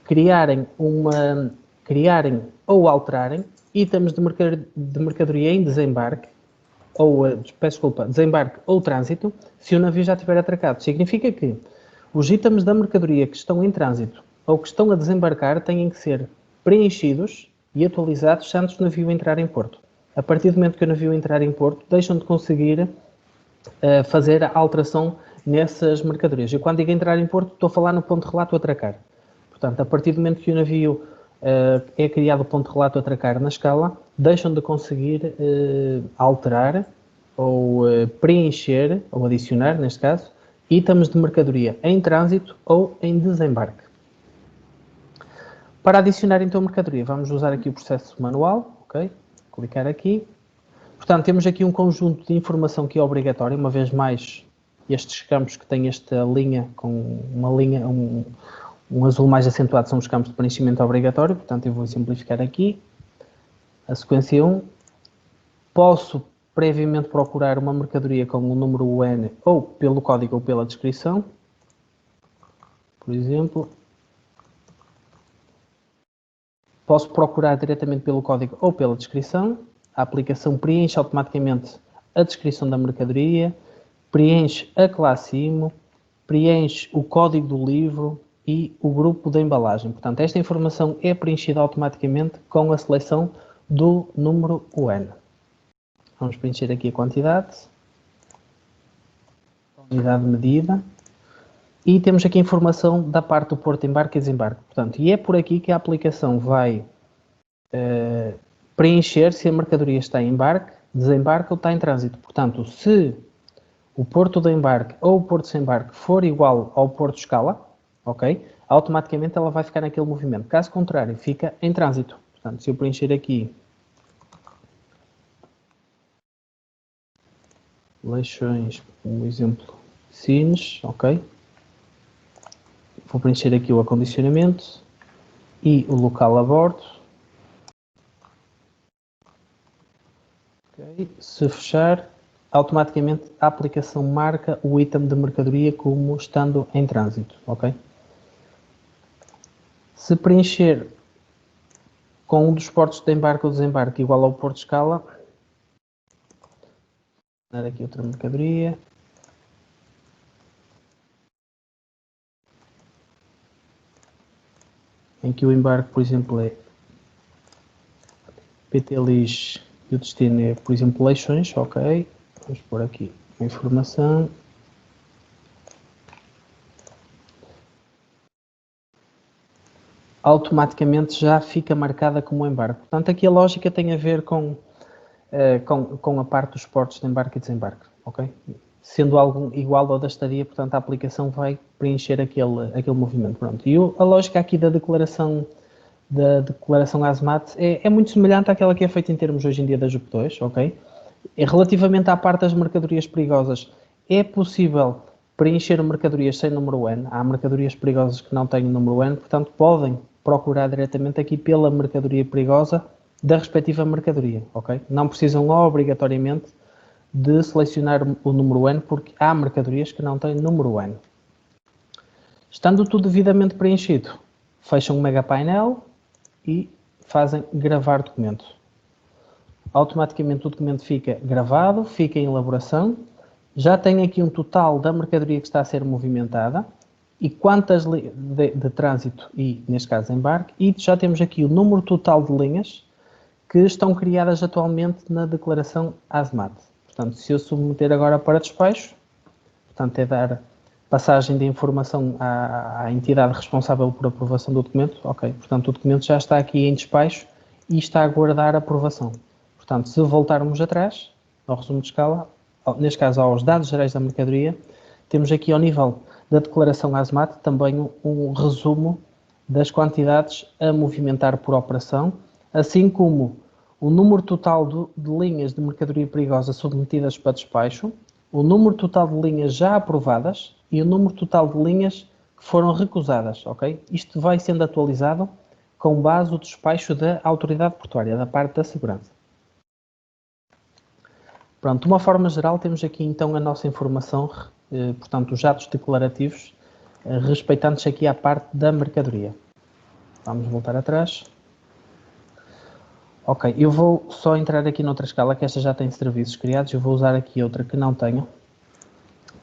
Speaker 1: criarem ou alterarem itens de mercadoria em desembarque, desembarque ou trânsito, se o navio já estiver atracado. Significa que os itens da mercadoria que estão em trânsito ou que estão a desembarcar têm que ser preenchidos e atualizados antes do navio entrar em porto. A partir do momento que o navio entrar em porto, deixam de conseguir fazer a alteração nessas mercadorias. E quando digo entrar em porto, estou a falar no ponto de relato atracar. Portanto, a partir do momento que o navio é criado o ponto de relato atracar na escala, deixam de conseguir alterar ou preencher, ou adicionar, neste caso, itens de mercadoria em trânsito ou em desembarque. Para adicionar então mercadoria, vamos usar aqui o processo manual, ok? Clicar aqui. Portanto, temos aqui um conjunto de informação que é obrigatório, uma vez mais, estes campos que têm esta linha, com uma linha, um azul mais acentuado, são os campos de preenchimento obrigatório, portanto eu vou simplificar aqui. A sequência 1, posso previamente procurar uma mercadoria com o número UN ou pelo código ou pela descrição, por exemplo. Posso procurar diretamente pelo código ou pela descrição. A aplicação preenche automaticamente a descrição da mercadoria, preenche a classe IMO, preenche o código do livro e o grupo da embalagem. Portanto, esta informação é preenchida automaticamente com a seleção do número UN. Vamos preencher aqui a quantidade, unidade medida, e temos aqui a informação da parte do porto de embarque e desembarque. Portanto, e é por aqui que a aplicação vai preencher se a mercadoria está em embarque, desembarque ou está em trânsito. Portanto, se o porto de embarque ou o porto de desembarque for igual ao porto de escala, ok? Automaticamente ela vai ficar naquele movimento. Caso contrário, fica em trânsito. Portanto, se eu preencher aqui leixões, por exemplo, Sines, ok? Vou preencher aqui o acondicionamento e o local a bordo. Okay. Se fechar, automaticamente a aplicação marca o item de mercadoria como estando em trânsito, ok? Se preencher com um dos portos de embarque ou desembarque igual ao porto de escala, vou dar aqui outra mercadoria. Em que o embarque, por exemplo, é PT Lis e o destino é, por exemplo, Leixões, ok. Vamos pôr aqui a informação. Automaticamente já fica marcada como embarque. Portanto, aqui a lógica tem a ver com a parte dos portos de embarque e desembarque, ok? Sendo algo igual ao da estadia, portanto, a aplicação vai preencher aquele movimento. Pronto. E a lógica aqui da declaração ASMAT é muito semelhante àquela que é feita em termos hoje em dia da JUP2, ok? E relativamente à parte das mercadorias perigosas, é possível preencher mercadorias sem número N. Há mercadorias perigosas que não têm número N, portanto, podem procurar diretamente aqui pela mercadoria perigosa da respectiva mercadoria, ok? Não precisam obrigatoriamente de selecionar o número N, porque há mercadorias que não têm número N. Estando tudo devidamente preenchido, fecham o mega painel e fazem gravar documento. Automaticamente o documento fica gravado, fica em elaboração, já tem aqui um total da mercadoria que está a ser movimentada e quantas de trânsito e, neste caso, embarque, e já temos aqui o número total de linhas que estão criadas atualmente na declaração ASMAT. Portanto, se eu submeter agora para despacho, portanto, é dar passagem de informação à entidade responsável por aprovação do documento, ok, portanto, o documento já está aqui em despacho e está a aguardar aprovação. Portanto, se voltarmos atrás, ao resumo de escala, neste caso aos dados gerais da mercadoria, temos aqui ao nível da declaração ASMAT também um resumo das quantidades a movimentar por operação, assim como o número total de linhas de mercadoria perigosa submetidas para despacho, o número total de linhas já aprovadas e o número total de linhas que foram recusadas, ok? Isto vai sendo atualizado com base no despacho da autoridade portuária, da parte da segurança. Pronto, de uma forma geral, temos aqui então a nossa informação, portanto, os atos declarativos, respeitando-se aqui à parte da mercadoria. Vamos voltar atrás. Ok, eu vou só entrar aqui noutra escala, que esta já tem serviços criados, eu vou usar aqui outra que não tenho,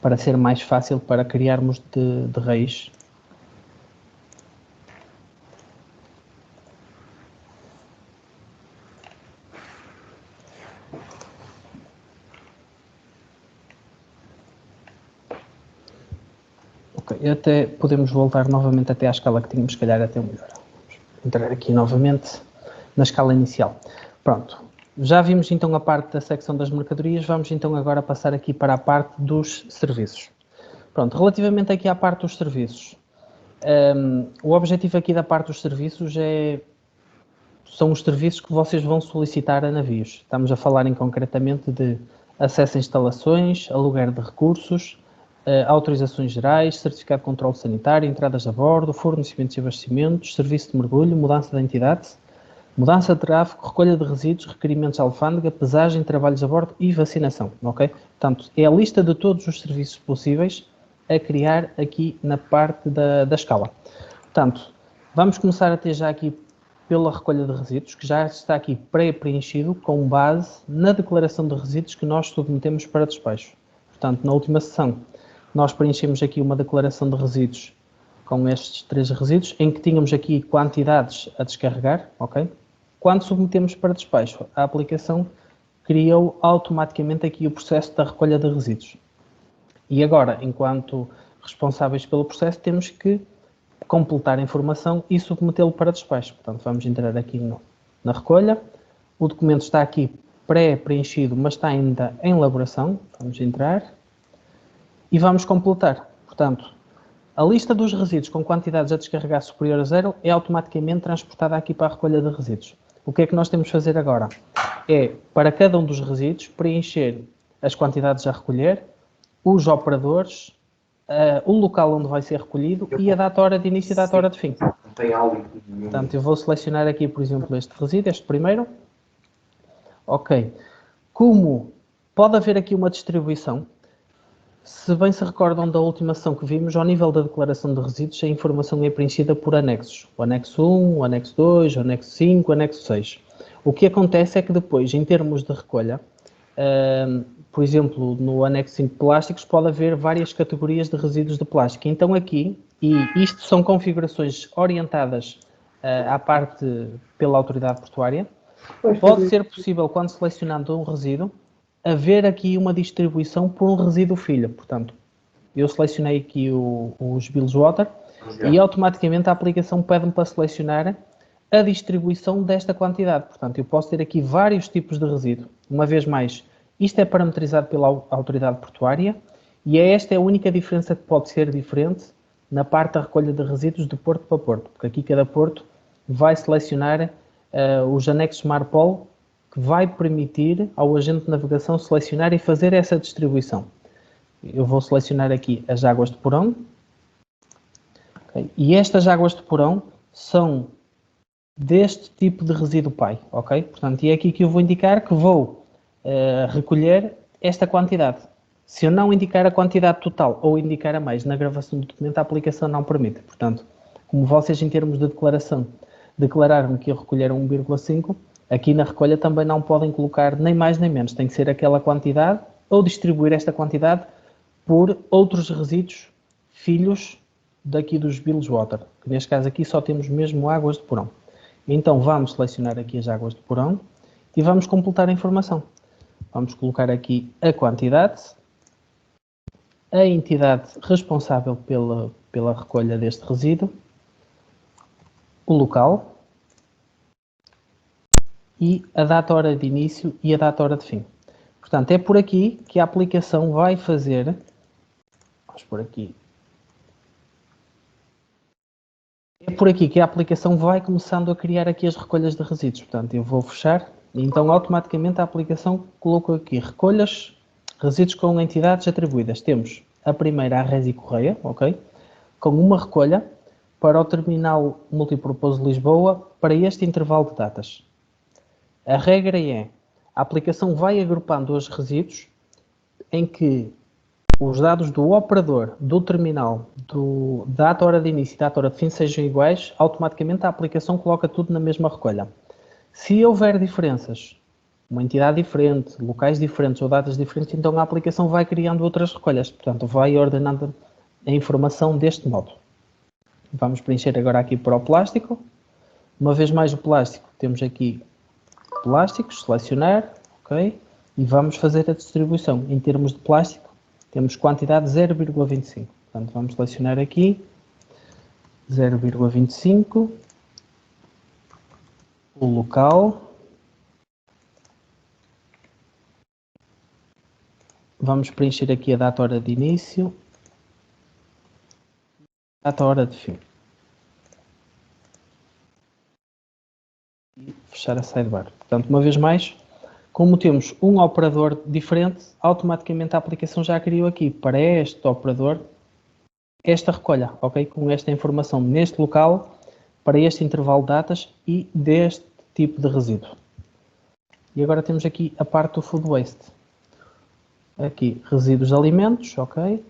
Speaker 1: para ser mais fácil para criarmos de raiz. Ok, até podemos voltar novamente até à escala que tínhamos, se calhar até melhor. Vamos entrar aqui novamente na escala inicial. Pronto, já vimos então a parte da secção das mercadorias, vamos então agora passar aqui para a parte dos serviços. Pronto, relativamente aqui à parte dos serviços, o objetivo aqui da parte dos serviços são os serviços que vocês vão solicitar a navios. Estamos a falar concretamente de acesso a instalações, aluguer de recursos, autorizações gerais, certificado de controle sanitário, entradas a bordo, fornecimentos e abastecimentos, serviço de mergulho, mudança de entidade, mudança de tráfego, recolha de resíduos, requerimentos à alfândega, pesagem, trabalhos a bordo e vacinação, ok? Portanto, é a lista de todos os serviços possíveis a criar aqui na parte da escala. Portanto, vamos começar a ter já aqui pela recolha de resíduos, que já está aqui pré-preenchido com base na declaração de resíduos que nós submetemos para despacho. Portanto, na última sessão, nós preenchemos aqui uma declaração de resíduos com estes 3 resíduos, em que tínhamos aqui quantidades a descarregar, ok? Quando submetemos para despacho, a aplicação criou automaticamente aqui o processo da recolha de resíduos. E agora, enquanto responsáveis pelo processo, temos que completar a informação e submetê-lo para despacho. Portanto, vamos entrar aqui na recolha. O documento está aqui pré-preenchido, mas está ainda em elaboração. Vamos entrar e vamos completar. Portanto, a lista dos resíduos com quantidades a descarregar superior a 0 é automaticamente transportada aqui para a recolha de resíduos. O que é que nós temos de fazer agora? É, para cada um dos resíduos, preencher as quantidades a recolher, os operadores, o local onde vai ser recolhido e a data hora de início e data hora de fim. Portanto, eu vou selecionar aqui, por exemplo, este resíduo, este primeiro. Ok. Como pode haver aqui uma distribuição, se bem se recordam da última sessão que vimos, ao nível da declaração de resíduos, a informação é preenchida por anexos. O anexo 1, o anexo 2, o anexo 5, o anexo 6. O que acontece é que depois, em termos de recolha, por exemplo, no anexo 5 de plásticos, pode haver várias categorias de resíduos de plástico. Então aqui, e isto são configurações orientadas à parte pela autoridade portuária, pode ser possível, quando selecionando um resíduo, haver aqui uma distribuição por um resíduo filho. Portanto, eu selecionei aqui os Bilgewater e automaticamente a aplicação pede-me para selecionar a distribuição desta quantidade. Portanto, eu posso ter aqui vários tipos de resíduo. Uma vez mais, isto é parametrizado pela autoridade portuária e esta é a única diferença que pode ser diferente na parte da recolha de resíduos de porto para porto, porque aqui cada porto vai selecionar os anexos Marpol, que vai permitir ao agente de navegação selecionar e fazer essa distribuição. Eu vou selecionar aqui as águas de porão. Okay? E estas águas de porão são deste tipo de resíduo pai. Okay? Portanto, e é aqui que eu vou indicar que vou recolher esta quantidade. Se eu não indicar a quantidade total ou indicar a mais na gravação do documento, a aplicação não permite. Portanto, como vocês em termos de declaração declararam que recolheram 1,5, aqui na recolha também não podem colocar nem mais nem menos. Tem que ser aquela quantidade ou distribuir esta quantidade por outros resíduos filhos daqui dos Bilgewater, que neste caso aqui só temos mesmo águas de porão. Então vamos selecionar aqui as águas de porão e vamos completar a informação. Vamos colocar aqui a quantidade, a entidade responsável pela recolha deste resíduo, o local e a data hora de início e a data hora de fim. Portanto, é por aqui que a aplicação vai fazer, vamos por aqui, é por aqui que a aplicação vai começando a criar aqui as recolhas de resíduos. Portanto, eu vou fechar e então automaticamente a aplicação colocou aqui recolhas, resíduos com entidades atribuídas. Temos a primeira, a Resi Correia, ok? Com uma recolha para o terminal multipropósito de Lisboa para este intervalo de datas. A regra é, a aplicação vai agrupando os resíduos em que os dados do operador, do terminal, da data hora de início e data hora de fim sejam iguais, automaticamente a aplicação coloca tudo na mesma recolha. Se houver diferenças, uma entidade diferente, locais diferentes ou datas diferentes, então a aplicação vai criando outras recolhas. Portanto, vai ordenando a informação deste modo. Vamos preencher agora aqui para o plástico. Uma vez mais o plástico, temos aqui plásticos, selecionar, ok? E vamos fazer a distribuição. Em termos de plástico, temos quantidade 0,25. Portanto, vamos selecionar aqui 0,25, o local. Vamos preencher aqui a data hora de início, data hora de fim. E fechar a sidebar. Portanto, uma vez mais, como temos um operador diferente, automaticamente a aplicação já criou aqui para este operador esta recolha, ok? Com esta informação neste local, para este intervalo de datas e deste tipo de resíduo. E agora temos aqui a parte do food waste. Aqui, resíduos de alimentos, ok?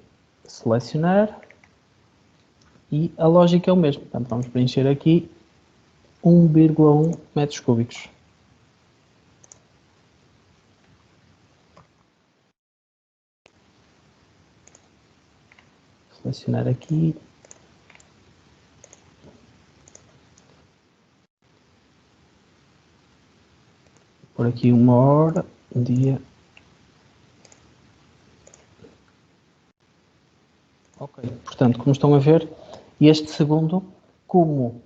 Speaker 1: Selecionar. E a lógica é o mesmo. Portanto, vamos preencher aqui 1,1 metros cúbicos. Selecionar aqui. Por aqui 1 hora, um dia. Ok, portanto, como estão a ver, este segundo, como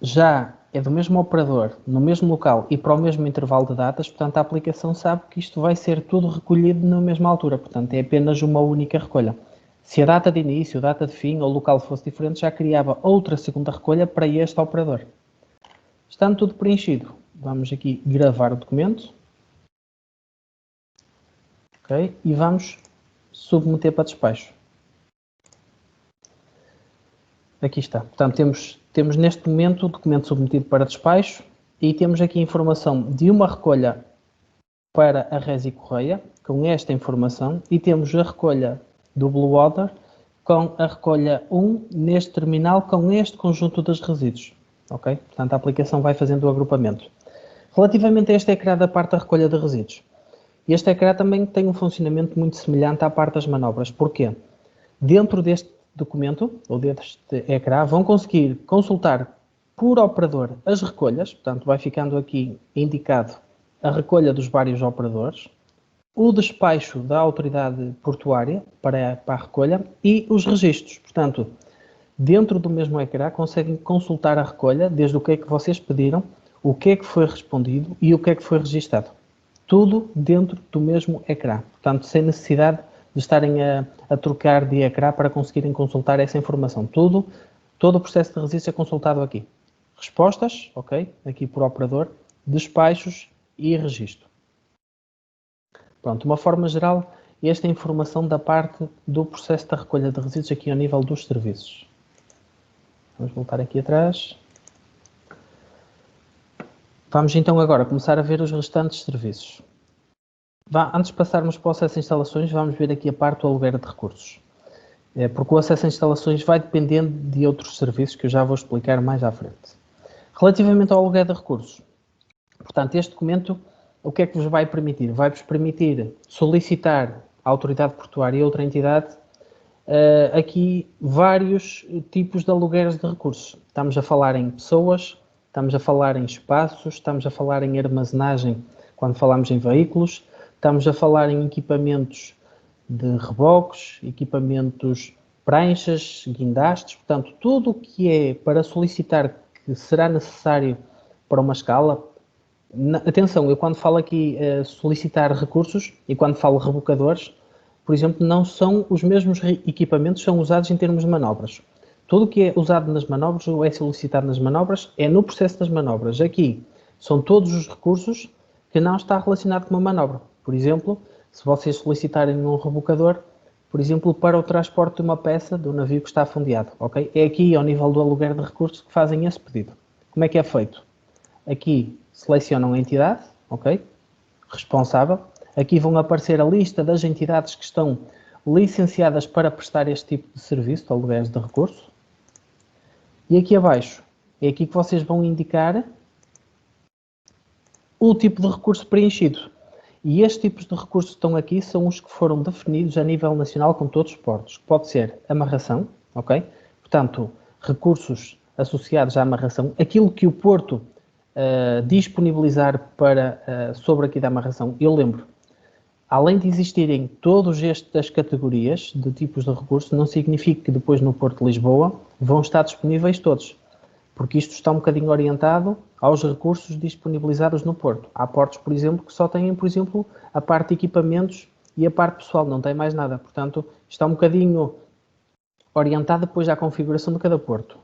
Speaker 1: já é do mesmo operador, no mesmo local e para o mesmo intervalo de datas, portanto a aplicação sabe que isto vai ser tudo recolhido na mesma altura, portanto é apenas uma única recolha. Se a data de início, data de fim ou local fosse diferente, já criava outra segunda recolha para este operador. Estando tudo preenchido, vamos aqui gravar o documento. ok? E vamos submeter para despacho. Aqui está. Portanto, temos neste momento o documento submetido para despacho e temos aqui a informação de uma recolha para a Resi Correia, com esta informação, e temos a recolha do Blue Water com a recolha 1 neste terminal com este conjunto dos resíduos. Ok? Portanto, a aplicação vai fazendo o agrupamento. Relativamente a este ecrã da parte da recolha de resíduos, este ecrã também tem um funcionamento muito semelhante à parte das manobras. Porquê? Dentro deste documento, ou deste ecrã, vão conseguir consultar por operador as recolhas, portanto vai ficando aqui indicado a recolha dos vários operadores, o despacho da autoridade portuária para a recolha e os registros. Portanto, dentro do mesmo ecrã conseguem consultar a recolha, desde o que é que vocês pediram, o que é que foi respondido e o que é que foi registado. Tudo dentro do mesmo ecrã. Portanto, sem necessidade de estarem a trocar de ecrã para conseguirem consultar essa informação. Todo o processo de registro é consultado aqui. Respostas, ok, aqui por operador, despachos e registro. Pronto, de uma forma geral, esta é a informação da parte do processo da recolha de resíduos aqui ao nível dos serviços. Vamos voltar aqui atrás. Vamos então agora começar a ver os restantes serviços. Antes de passarmos para o acesso a instalações, vamos ver aqui a parte do aluguer de recursos. Porque o acesso a instalações vai dependendo de outros serviços que eu já vou explicar mais à frente. Relativamente ao aluguer de recursos, portanto, este documento, o que é que vos vai permitir? Vai-vos permitir solicitar à autoridade portuária e outra entidade aqui vários tipos de alugueres de recursos. Estamos a falar em pessoas, estamos a falar em espaços, estamos a falar em armazenagem quando falamos em veículos, estamos a falar em equipamentos de reboques, equipamentos, pranchas, guindastes, portanto, tudo o que é para solicitar que será necessário para uma escala. Atenção, eu quando falo aqui solicitar recursos e quando falo rebocadores, por exemplo, não são os mesmos equipamentos que são usados em termos de manobras. Tudo o que é usado nas manobras ou é solicitado nas manobras é no processo das manobras. Aqui são todos os recursos que não está relacionado com uma manobra. Por exemplo, se vocês solicitarem um rebocador, por exemplo, para o transporte de uma peça do navio que está afundeado, ok? É aqui, ao nível do aluguer de recursos, que fazem esse pedido. Como é que é feito? Aqui selecionam a entidade, ok? Responsável. Aqui vão aparecer a lista das entidades que estão licenciadas para prestar este tipo de serviço, de aluguéis de recurso. E aqui abaixo, é aqui que vocês vão indicar o tipo de recurso preenchido. E estes tipos de recursos que estão aqui são os que foram definidos a nível nacional com todos os portos. Pode ser amarração, ok? Portanto, recursos associados à amarração, aquilo que o porto disponibilizar para, sobre aqui da amarração. Eu lembro, além de existirem todas estas categorias de tipos de recursos, não significa que depois no Porto de Lisboa vão estar disponíveis todos, porque isto está um bocadinho orientado aos recursos disponibilizados no Porto. Há portos, por exemplo, que só têm, por exemplo, a parte de equipamentos e a parte pessoal, não tem mais nada. Portanto, está um bocadinho orientado depois à configuração de cada porto.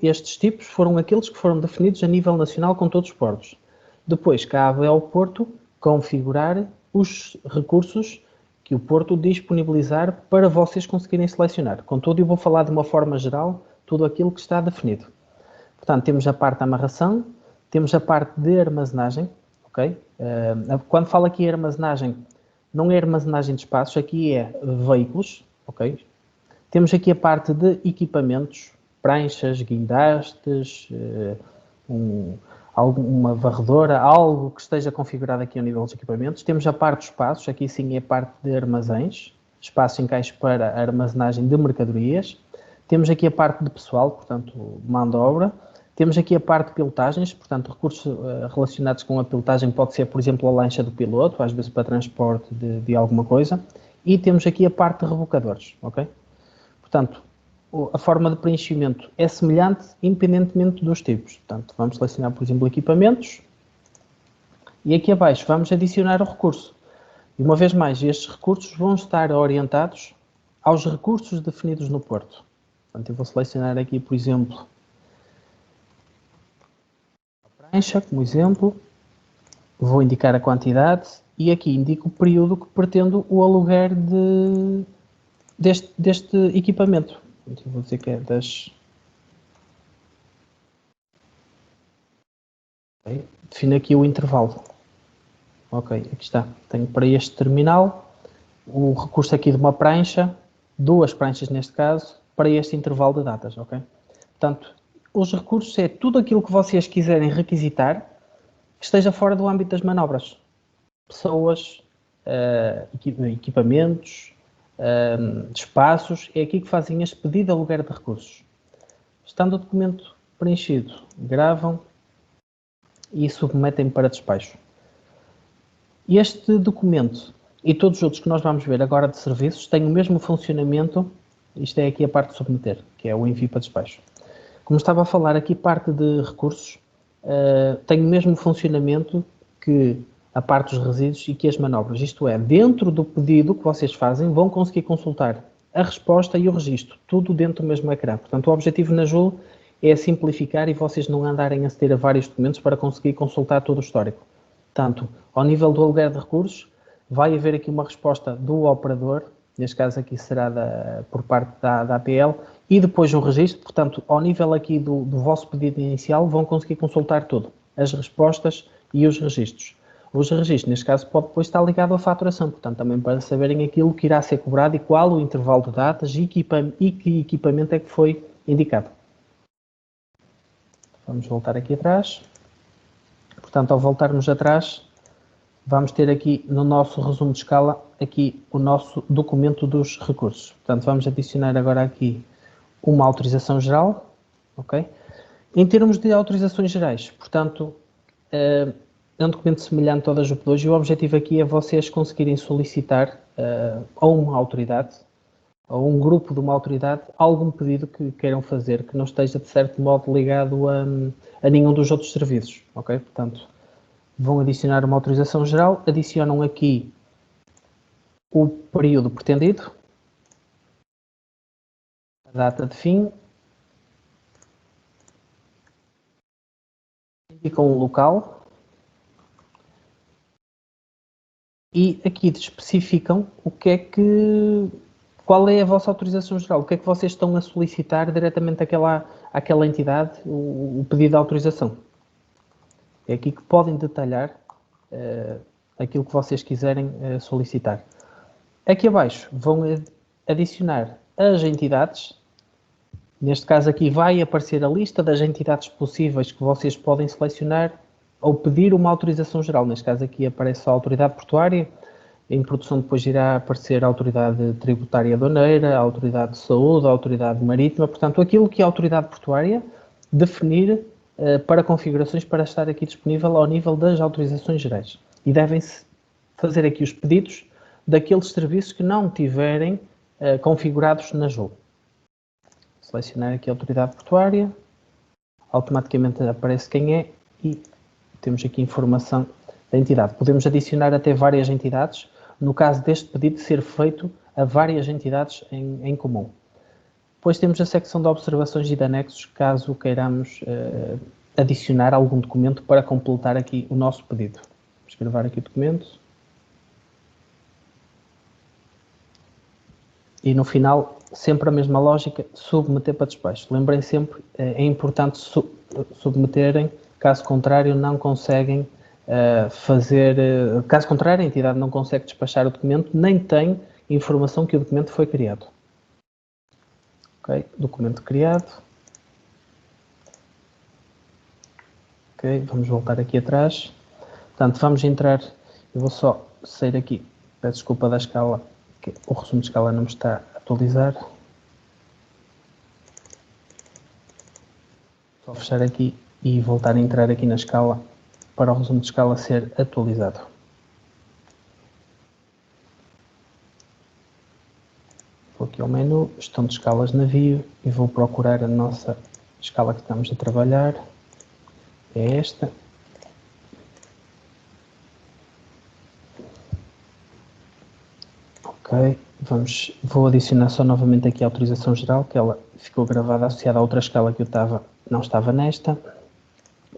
Speaker 1: Estes tipos foram aqueles que foram definidos a nível nacional com todos os portos. Depois cabe ao Porto configurar os recursos que o Porto disponibilizar para vocês conseguirem selecionar. Contudo, eu vou falar de uma forma geral tudo aquilo que está definido. Portanto, temos a parte da amarração, temos a parte de armazenagem, ok? Quando falo aqui em armazenagem, não é armazenagem de espaços, aqui é veículos, ok? Temos aqui a parte de equipamentos, pranchas, guindastes, uma varredora, algo que esteja configurado aqui ao nível dos equipamentos. Temos a parte dos espaços, aqui sim é a parte de armazéns, espaço em caixa para a armazenagem de mercadorias. Temos aqui a parte de pessoal, portanto, mão de obra. Temos aqui a parte de pilotagens, portanto, recursos relacionados com a pilotagem pode ser, por exemplo, a lancha do piloto, às vezes para transporte de alguma coisa. E temos aqui a parte de rebocadores, ok? Portanto, a forma de preenchimento é semelhante independentemente dos tipos. Portanto, vamos selecionar, por exemplo, equipamentos. E aqui abaixo vamos adicionar o recurso. E uma vez mais, estes recursos vão estar orientados aos recursos definidos no Porto. Portanto, eu vou selecionar aqui, por exemplo, a prancha, como exemplo. Vou indicar a quantidade e aqui indico o período que pretendo o aluguer deste equipamento. Então, vou dizer que é das... Okay. Defino aqui o intervalo. Ok, aqui está. Tenho para este terminal o recurso aqui de uma prancha, 2 pranchas neste caso, para este intervalo de datas, ok? Portanto, os recursos é tudo aquilo que vocês quiserem requisitar que esteja fora do âmbito das manobras. Pessoas, equipamentos, espaços, é aqui que fazem este pedido de aluguer de recursos. Estando o documento preenchido, gravam e submetem para despacho. Este documento e todos os outros que nós vamos ver agora de serviços têm o mesmo funcionamento, isto é aqui a parte de submeter, que é o envio para despacho. Como estava a falar aqui, parte de recursos tem o mesmo funcionamento que a parte dos resíduos e que as manobras. Isto é, dentro do pedido que vocês fazem, vão conseguir consultar a resposta e o registro, tudo dentro do mesmo ecrã. Portanto, o objetivo na Joule é simplificar e vocês não andarem a aceder a vários documentos para conseguir consultar todo o histórico. Portanto, ao nível do aluguer de recursos, vai haver aqui uma resposta do operador, neste caso aqui será por parte da APL, e depois um registro. Portanto, ao nível aqui do vosso pedido inicial, vão conseguir consultar tudo, as respostas e os registros. Os registros, neste caso, pode depois estar ligado à faturação, portanto, também para saberem aquilo que irá ser cobrado e qual o intervalo de datas e que equipamento é que foi indicado. Vamos voltar aqui atrás. Portanto, ao voltarmos atrás, vamos ter aqui no nosso resumo de escala, aqui o nosso documento dos recursos. Portanto, vamos adicionar agora aqui uma autorização geral, ok? Em termos de autorizações gerais, portanto, é um documento semelhante ao da JUP2 e o objetivo aqui é vocês conseguirem solicitar a uma autoridade, a um grupo de uma autoridade, algum pedido que queiram fazer que não esteja, de certo modo, ligado a nenhum dos outros serviços, ok? Portanto, vão adicionar uma autorização geral, adicionam aqui o período pretendido, a data de fim, indicam o local e aqui especificam qual é a vossa autorização geral, o que é que vocês estão a solicitar diretamente àquela entidade, o pedido de autorização. É aqui que podem detalhar aquilo que vocês quiserem solicitar. Aqui abaixo vão adicionar as entidades. Neste caso aqui vai aparecer a lista das entidades possíveis que vocês podem selecionar ou pedir uma autorização geral. Neste caso aqui aparece a autoridade portuária. Em produção depois irá aparecer a autoridade tributária aduaneira, a autoridade de saúde, a autoridade marítima. Portanto, aquilo que a autoridade portuária definir para configurações para estar aqui disponível ao nível das autorizações gerais. E devem-se fazer aqui os pedidos daqueles serviços que não tiverem configurados na Joule. Selecionar aqui a autoridade portuária, automaticamente aparece quem é e temos aqui informação da entidade. Podemos adicionar até várias entidades, no caso deste pedido ser feito a várias entidades em comum. Depois temos a secção de observações e de anexos, caso queiramos adicionar algum documento para completar aqui o nosso pedido. Vamos gravar aqui o documento. E no final, sempre a mesma lógica, submeter para despacho. Lembrem sempre, é importante submeterem, caso contrário não conseguem caso contrário a entidade não consegue despachar o documento, nem tem informação que o documento foi criado. Ok, documento criado. Ok, vamos voltar aqui atrás. Portanto, vamos entrar, eu vou só sair aqui, peço desculpa da escala, que o resumo de escala não me está a atualizar. Vou fechar aqui e voltar a entrar aqui na escala para o resumo de escala ser atualizado. Vou aqui ao menu, gestão de escalas navio e vou procurar a nossa escala que estamos a trabalhar. É esta. Ok, vou adicionar só novamente aqui a autorização geral, que ela ficou gravada associada a outra escala que eu não estava nesta.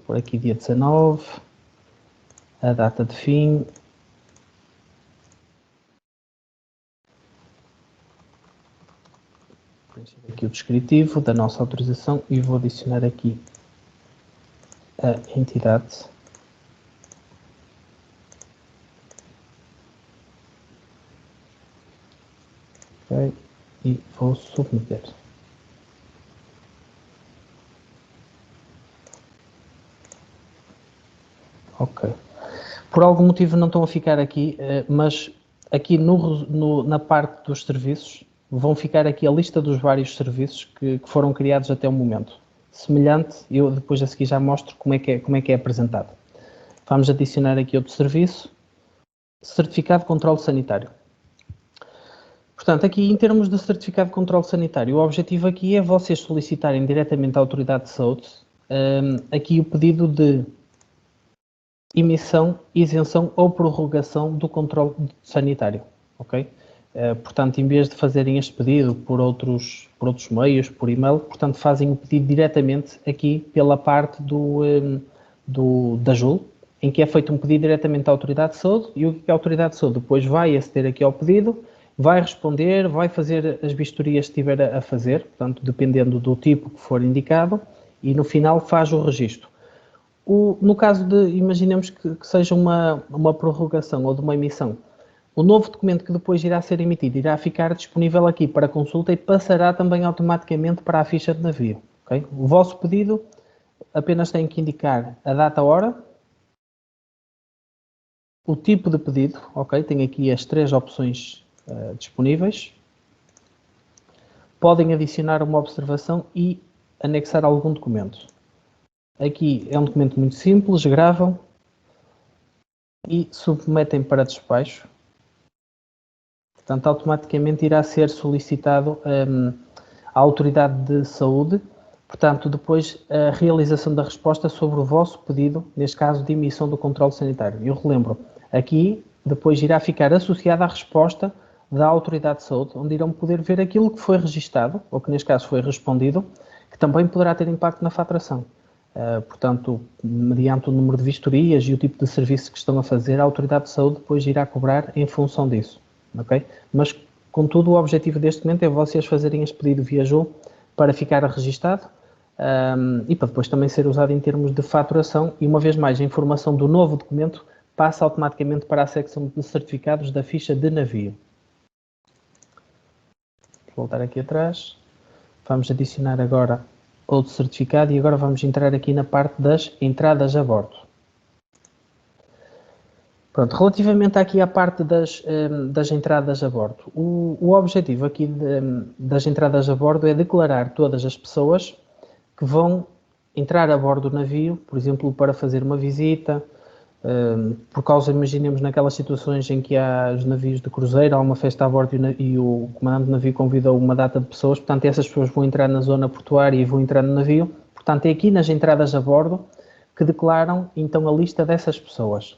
Speaker 1: Por aqui dia 19. a data de fim, aqui o descritivo da nossa autorização e vou adicionar aqui a entidade. Okay. E vou submeter. Ok. Por algum motivo não estão a ficar aqui, mas aqui na parte dos serviços vão ficar aqui a lista dos vários serviços que foram criados até o momento. Semelhante, eu depois a seguir já mostro como é que é apresentado. Vamos adicionar aqui outro serviço, certificado de controle sanitário. Portanto, aqui em termos de certificado de controle sanitário, o objetivo aqui é vocês solicitarem diretamente à Autoridade de Saúde aqui o pedido de emissão, isenção ou prorrogação do controle sanitário, ok? Portanto, em vez de fazerem este pedido por outros meios, por e-mail, portanto, fazem o pedido diretamente aqui pela parte da JUL, em que é feito um pedido diretamente à Autoridade de Saúde e o que a Autoridade de Saúde depois vai aceder aqui ao pedido, vai responder, vai fazer as vistorias que estiver a fazer, portanto, dependendo do tipo que for indicado, e no final faz o registro. No caso de, imaginemos que seja uma prorrogação ou de uma emissão, o novo documento que depois irá ser emitido irá ficar disponível aqui para consulta e passará também automaticamente para a ficha de navio. Okay? O vosso pedido apenas tem que indicar a data, a hora, o tipo de pedido, ok? Tem aqui as 3 opções disponíveis. Podem adicionar uma observação e anexar algum documento. Aqui é um documento muito simples, gravam e submetem para despacho. Portanto, automaticamente irá ser solicitado à Autoridade de Saúde, portanto, depois a realização da resposta sobre o vosso pedido, neste caso de emissão do controle sanitário. Eu relembro, aqui depois irá ficar associada à resposta da Autoridade de Saúde, onde irão poder ver aquilo que foi registado, ou que neste caso foi respondido, que também poderá ter impacto na faturação. Portanto, mediante o número de vistorias e o tipo de serviço que estão a fazer, a Autoridade de Saúde depois irá cobrar em função disso. Okay? Mas, contudo, o objetivo deste momento é vocês fazerem este pedido via JUL para ficar registado e para depois também ser usado em termos de faturação e, uma vez mais, a informação do novo documento passa automaticamente para a secção de certificados da ficha de navio. Vou voltar aqui atrás. Vamos adicionar agora outro certificado e agora vamos entrar aqui na parte das entradas a bordo. Pronto, relativamente aqui à parte das entradas a bordo, o objetivo aqui das entradas a bordo é declarar todas as pessoas que vão entrar a bordo do navio, por exemplo, para fazer uma visita, por causa, imaginemos, naquelas situações em que há os navios de cruzeiro, há uma festa a bordo e o comandante do navio convidou uma data de pessoas, portanto, essas pessoas vão entrar na zona portuária e vão entrar no navio, portanto, é aqui nas entradas a bordo que declaram, então, a lista dessas pessoas.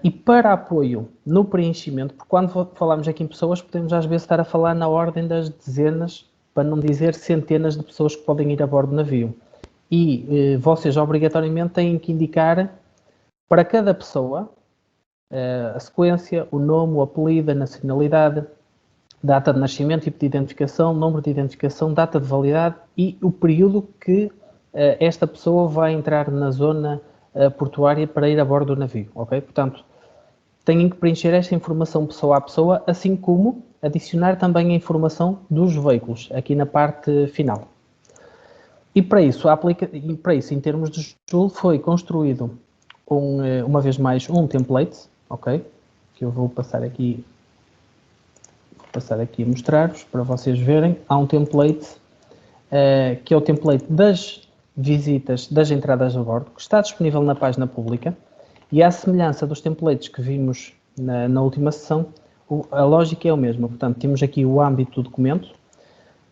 Speaker 1: E para apoio no preenchimento, porque quando falamos aqui em pessoas, podemos às vezes estar a falar na ordem das dezenas, para não dizer centenas de pessoas que podem ir a bordo do navio. E vocês obrigatoriamente têm que indicar para cada pessoa a sequência, o nome, o apelido, a nacionalidade, data de nascimento, tipo de identificação, número de identificação, data de validade e o período que esta pessoa vai entrar na zona portuária para ir a bordo do navio, ok? Portanto, têm que preencher esta informação pessoa a pessoa, assim como adicionar também a informação dos veículos, aqui na parte final. E para isso, em termos de JUL, foi construído, uma vez mais, um template, ok? Que eu vou passar aqui a mostrar-vos, para vocês verem. Há um template, que é o template das visitas, das entradas a bordo, que está disponível na página pública, e à semelhança dos templates que vimos na última sessão, a lógica é a mesma. Portanto, temos aqui o âmbito do documento,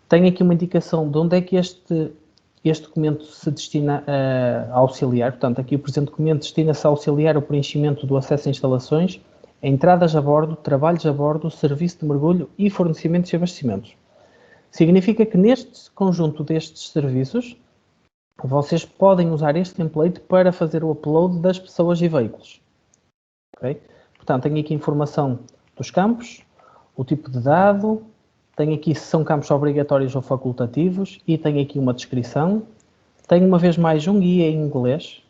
Speaker 1: tem aqui uma indicação de onde é que este documento se destina a auxiliar. Portanto, aqui o presente documento destina-se a auxiliar o preenchimento do acesso a instalações, entradas a bordo, trabalhos a bordo, serviço de mergulho e fornecimentos e abastecimentos. Significa que neste conjunto destes serviços, vocês podem usar este template para fazer o upload das pessoas e veículos. Okay? Portanto, tenho aqui informação dos campos, o tipo de dado, tenho aqui se são campos obrigatórios ou facultativos e tenho aqui uma descrição. Tenho uma vez mais um guia em inglês,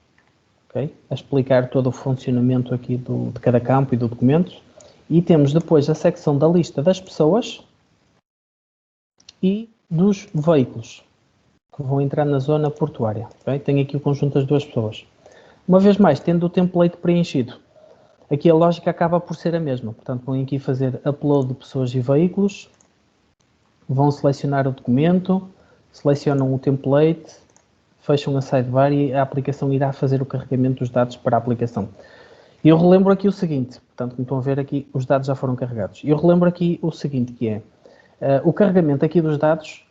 Speaker 1: okay? A explicar todo o funcionamento aqui de cada campo e do documento. E temos depois a secção da lista das pessoas e dos veículos que vão entrar na zona portuária. Okay? Tenho aqui o conjunto das duas pessoas. Uma vez mais, tendo o template preenchido, aqui a lógica acaba por ser a mesma. Portanto, vão aqui fazer upload de pessoas e veículos, vão selecionar o documento, selecionam o template, fecham a sidebar e a aplicação irá fazer o carregamento dos dados para a aplicação. E eu relembro aqui o seguinte, portanto, como estão a ver aqui, os dados já foram carregados. E eu relembro aqui o seguinte, que é, o carregamento aqui dos dados,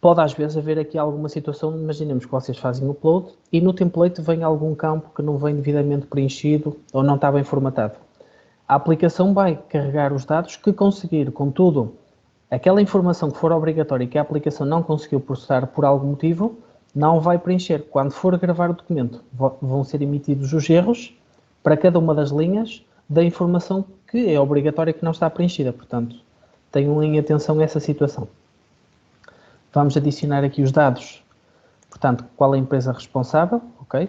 Speaker 1: pode às vezes haver aqui alguma situação, imaginemos que vocês fazem o upload e no template vem algum campo que não vem devidamente preenchido ou não está bem formatado. A aplicação vai carregar os dados que conseguir, contudo, aquela informação que for obrigatória e que a aplicação não conseguiu processar por algum motivo, não vai preencher. Quando for gravar o documento, vão ser emitidos os erros para cada uma das linhas da informação que é obrigatória que não está preenchida. Portanto, tenham em atenção essa situação. Vamos adicionar aqui os dados. Portanto, qual é a empresa responsável, ok?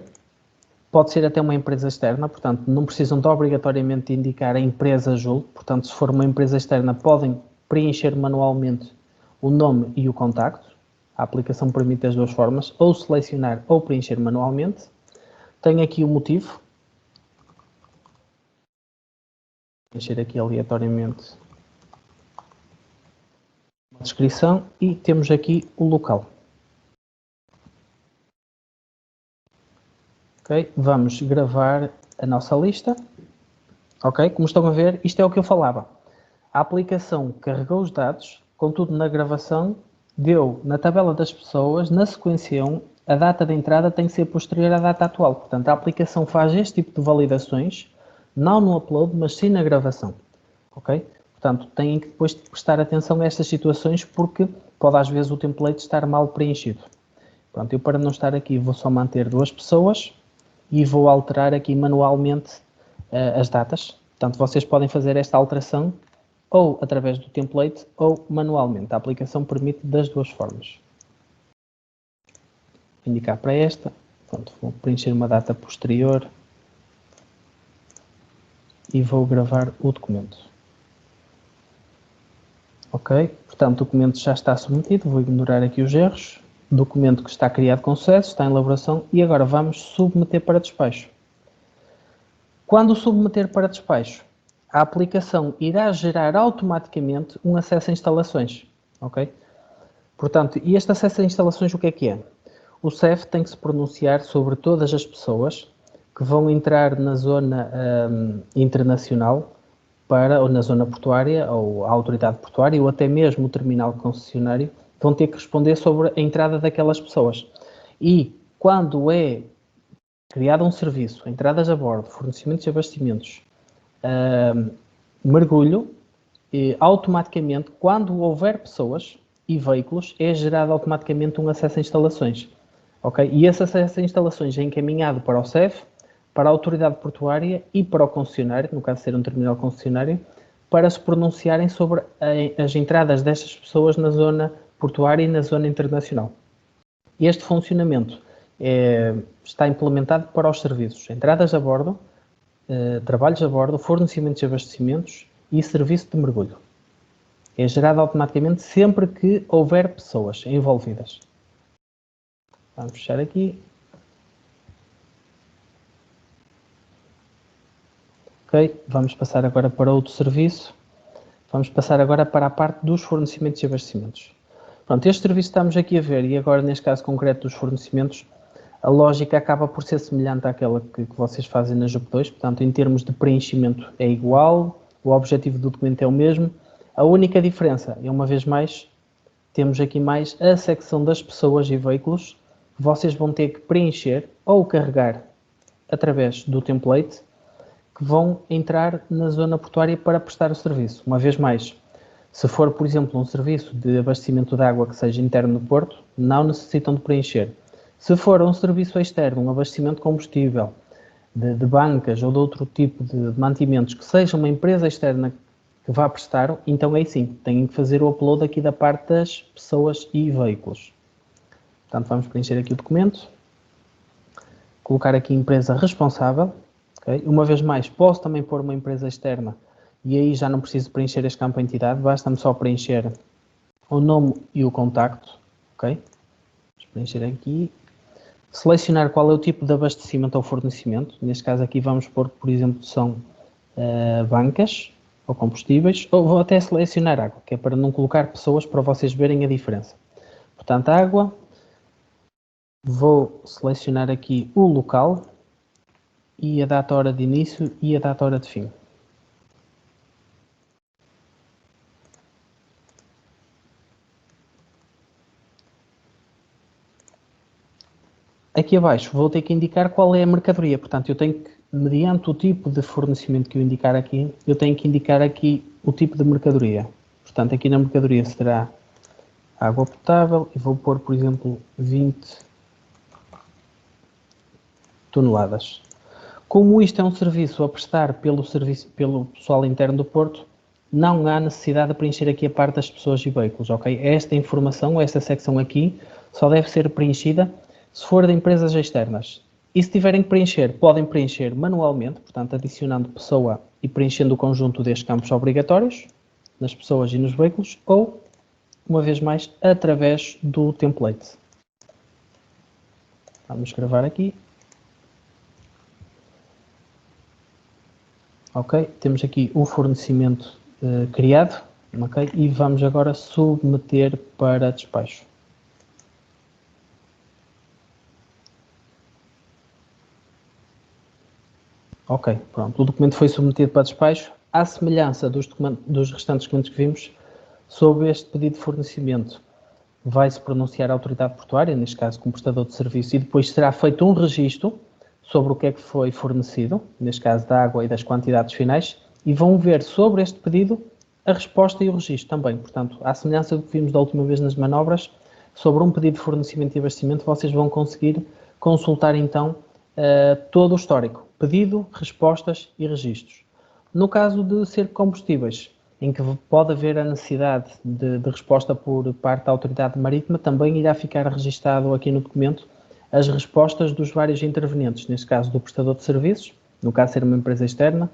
Speaker 1: Pode ser até uma empresa externa, portanto, não precisam de obrigatoriamente indicar a empresa Joule. Portanto, se for uma empresa externa, podem preencher manualmente o nome e o contacto. A aplicação permite as duas formas, ou selecionar ou preencher manualmente. Tenho aqui o motivo. Preencher aqui aleatoriamente a descrição e temos aqui o local. Ok, vamos gravar a nossa lista. Ok, como estão a ver, isto é o que eu falava. A aplicação carregou os dados, contudo na gravação deu na tabela das pessoas, na sequência 1, a data de entrada tem que ser posterior à data atual. Portanto, a aplicação faz este tipo de validações, não no upload, mas sim na gravação. Ok? Portanto, têm que depois prestar atenção a estas situações porque pode às vezes o template estar mal preenchido. Pronto, eu para não estar aqui vou só manter duas pessoas e vou alterar aqui manualmente as datas. Portanto, vocês podem fazer esta alteração ou através do template ou manualmente. A aplicação permite das duas formas. Vou indicar para esta. Pronto, vou preencher uma data posterior e vou gravar o documento. Ok, portanto o documento já está submetido, vou ignorar aqui os erros. Documento que está criado com sucesso, está em elaboração e agora vamos submeter para despacho. Quando submeter para despacho, a aplicação irá gerar automaticamente um acesso a instalações. Ok? Portanto, e este acesso a instalações o que é? O CEF tem que se pronunciar sobre todas as pessoas que vão entrar na zona internacional ou na zona portuária, ou a autoridade portuária, ou até mesmo o terminal concessionário, vão ter que responder sobre a entrada daquelas pessoas. E quando é criado um serviço, entradas a bordo, fornecimentos e abastecimentos, mergulho, automaticamente, quando houver pessoas e veículos, é gerado automaticamente um acesso a instalações. Okay? E esse acesso a instalações é encaminhado para o CEF, para a autoridade portuária e para o concessionário, no caso de ser um terminal concessionário, para se pronunciarem sobre as entradas destas pessoas na zona portuária e na zona internacional. Este funcionamento está implementado para os serviços entradas a bordo, trabalhos a bordo, fornecimentos e abastecimentos e serviço de mergulho. É gerado automaticamente sempre que houver pessoas envolvidas. Vamos fechar aqui. Ok, vamos passar agora para outro serviço. Vamos passar agora para a parte dos fornecimentos e abastecimentos. Pronto, este serviço estamos aqui a ver, e agora neste caso concreto dos fornecimentos, a lógica acaba por ser semelhante àquela que vocês fazem na JUP2, portanto, em termos de preenchimento é igual, o objetivo do documento é o mesmo. A única diferença, e uma vez mais, temos aqui mais a secção das pessoas e veículos, que vocês vão ter que preencher ou carregar através do template, que vão entrar na zona portuária para prestar o serviço. Uma vez mais, se for, por exemplo, um serviço de abastecimento de água que seja interno no porto, não necessitam de preencher. Se for um serviço externo, um abastecimento de combustível, de bancas ou de outro tipo de mantimentos que seja uma empresa externa que vá prestar, então aí sim, têm que fazer o upload aqui da parte das pessoas e veículos. Portanto, vamos preencher aqui o documento, colocar aqui empresa responsável, okay? Uma vez mais, posso também pôr uma empresa externa e aí já não preciso preencher este campo entidade, basta-me só preencher o nome e o contacto, ok? Vamos preencher aqui. Selecionar qual é o tipo de abastecimento ou fornecimento, neste caso aqui vamos pôr, por exemplo, são bancas ou combustíveis, ou vou até selecionar água, que é para não colocar pessoas para vocês verem a diferença. Portanto, água, vou selecionar aqui o local e a data hora de início e a data hora de fim. Aqui abaixo vou ter que indicar qual é a mercadoria, portanto eu tenho que, mediante o tipo de fornecimento que eu indicar aqui, eu tenho que indicar aqui o tipo de mercadoria. Portanto aqui na mercadoria será água potável e vou pôr, por exemplo, 20 toneladas. Como isto é um serviço a prestar pelo pessoal interno do Porto, não há necessidade de preencher aqui a parte das pessoas e veículos, ok? Esta informação, esta secção aqui, só deve ser preenchida se for de empresas externas. E se tiverem que preencher, podem preencher manualmente, portanto, adicionando pessoa e preenchendo o conjunto destes campos obrigatórios, nas pessoas e nos veículos, ou, uma vez mais, através do template. Vamos gravar aqui. Ok, temos aqui o fornecimento criado, ok, e vamos agora submeter para despacho. Ok, pronto, o documento foi submetido para despacho, à semelhança dos restantes documentos que vimos, sobre este pedido de fornecimento. Vai-se pronunciar a autoridade portuária, neste caso como prestador de serviço, e depois será feito um registro sobre o que é que foi fornecido, neste caso da água e das quantidades finais, e vão ver sobre este pedido a resposta e o registro também. Portanto, à semelhança do que vimos da última vez nas manobras, sobre um pedido de fornecimento e abastecimento, vocês vão conseguir consultar então todo o histórico, pedido, respostas e registros. No caso de ser combustíveis, em que pode haver a necessidade de resposta por parte da autoridade marítima, também irá ficar registado aqui no documento as respostas dos vários intervenientes, neste caso do prestador de serviços, no caso de ser uma empresa externa,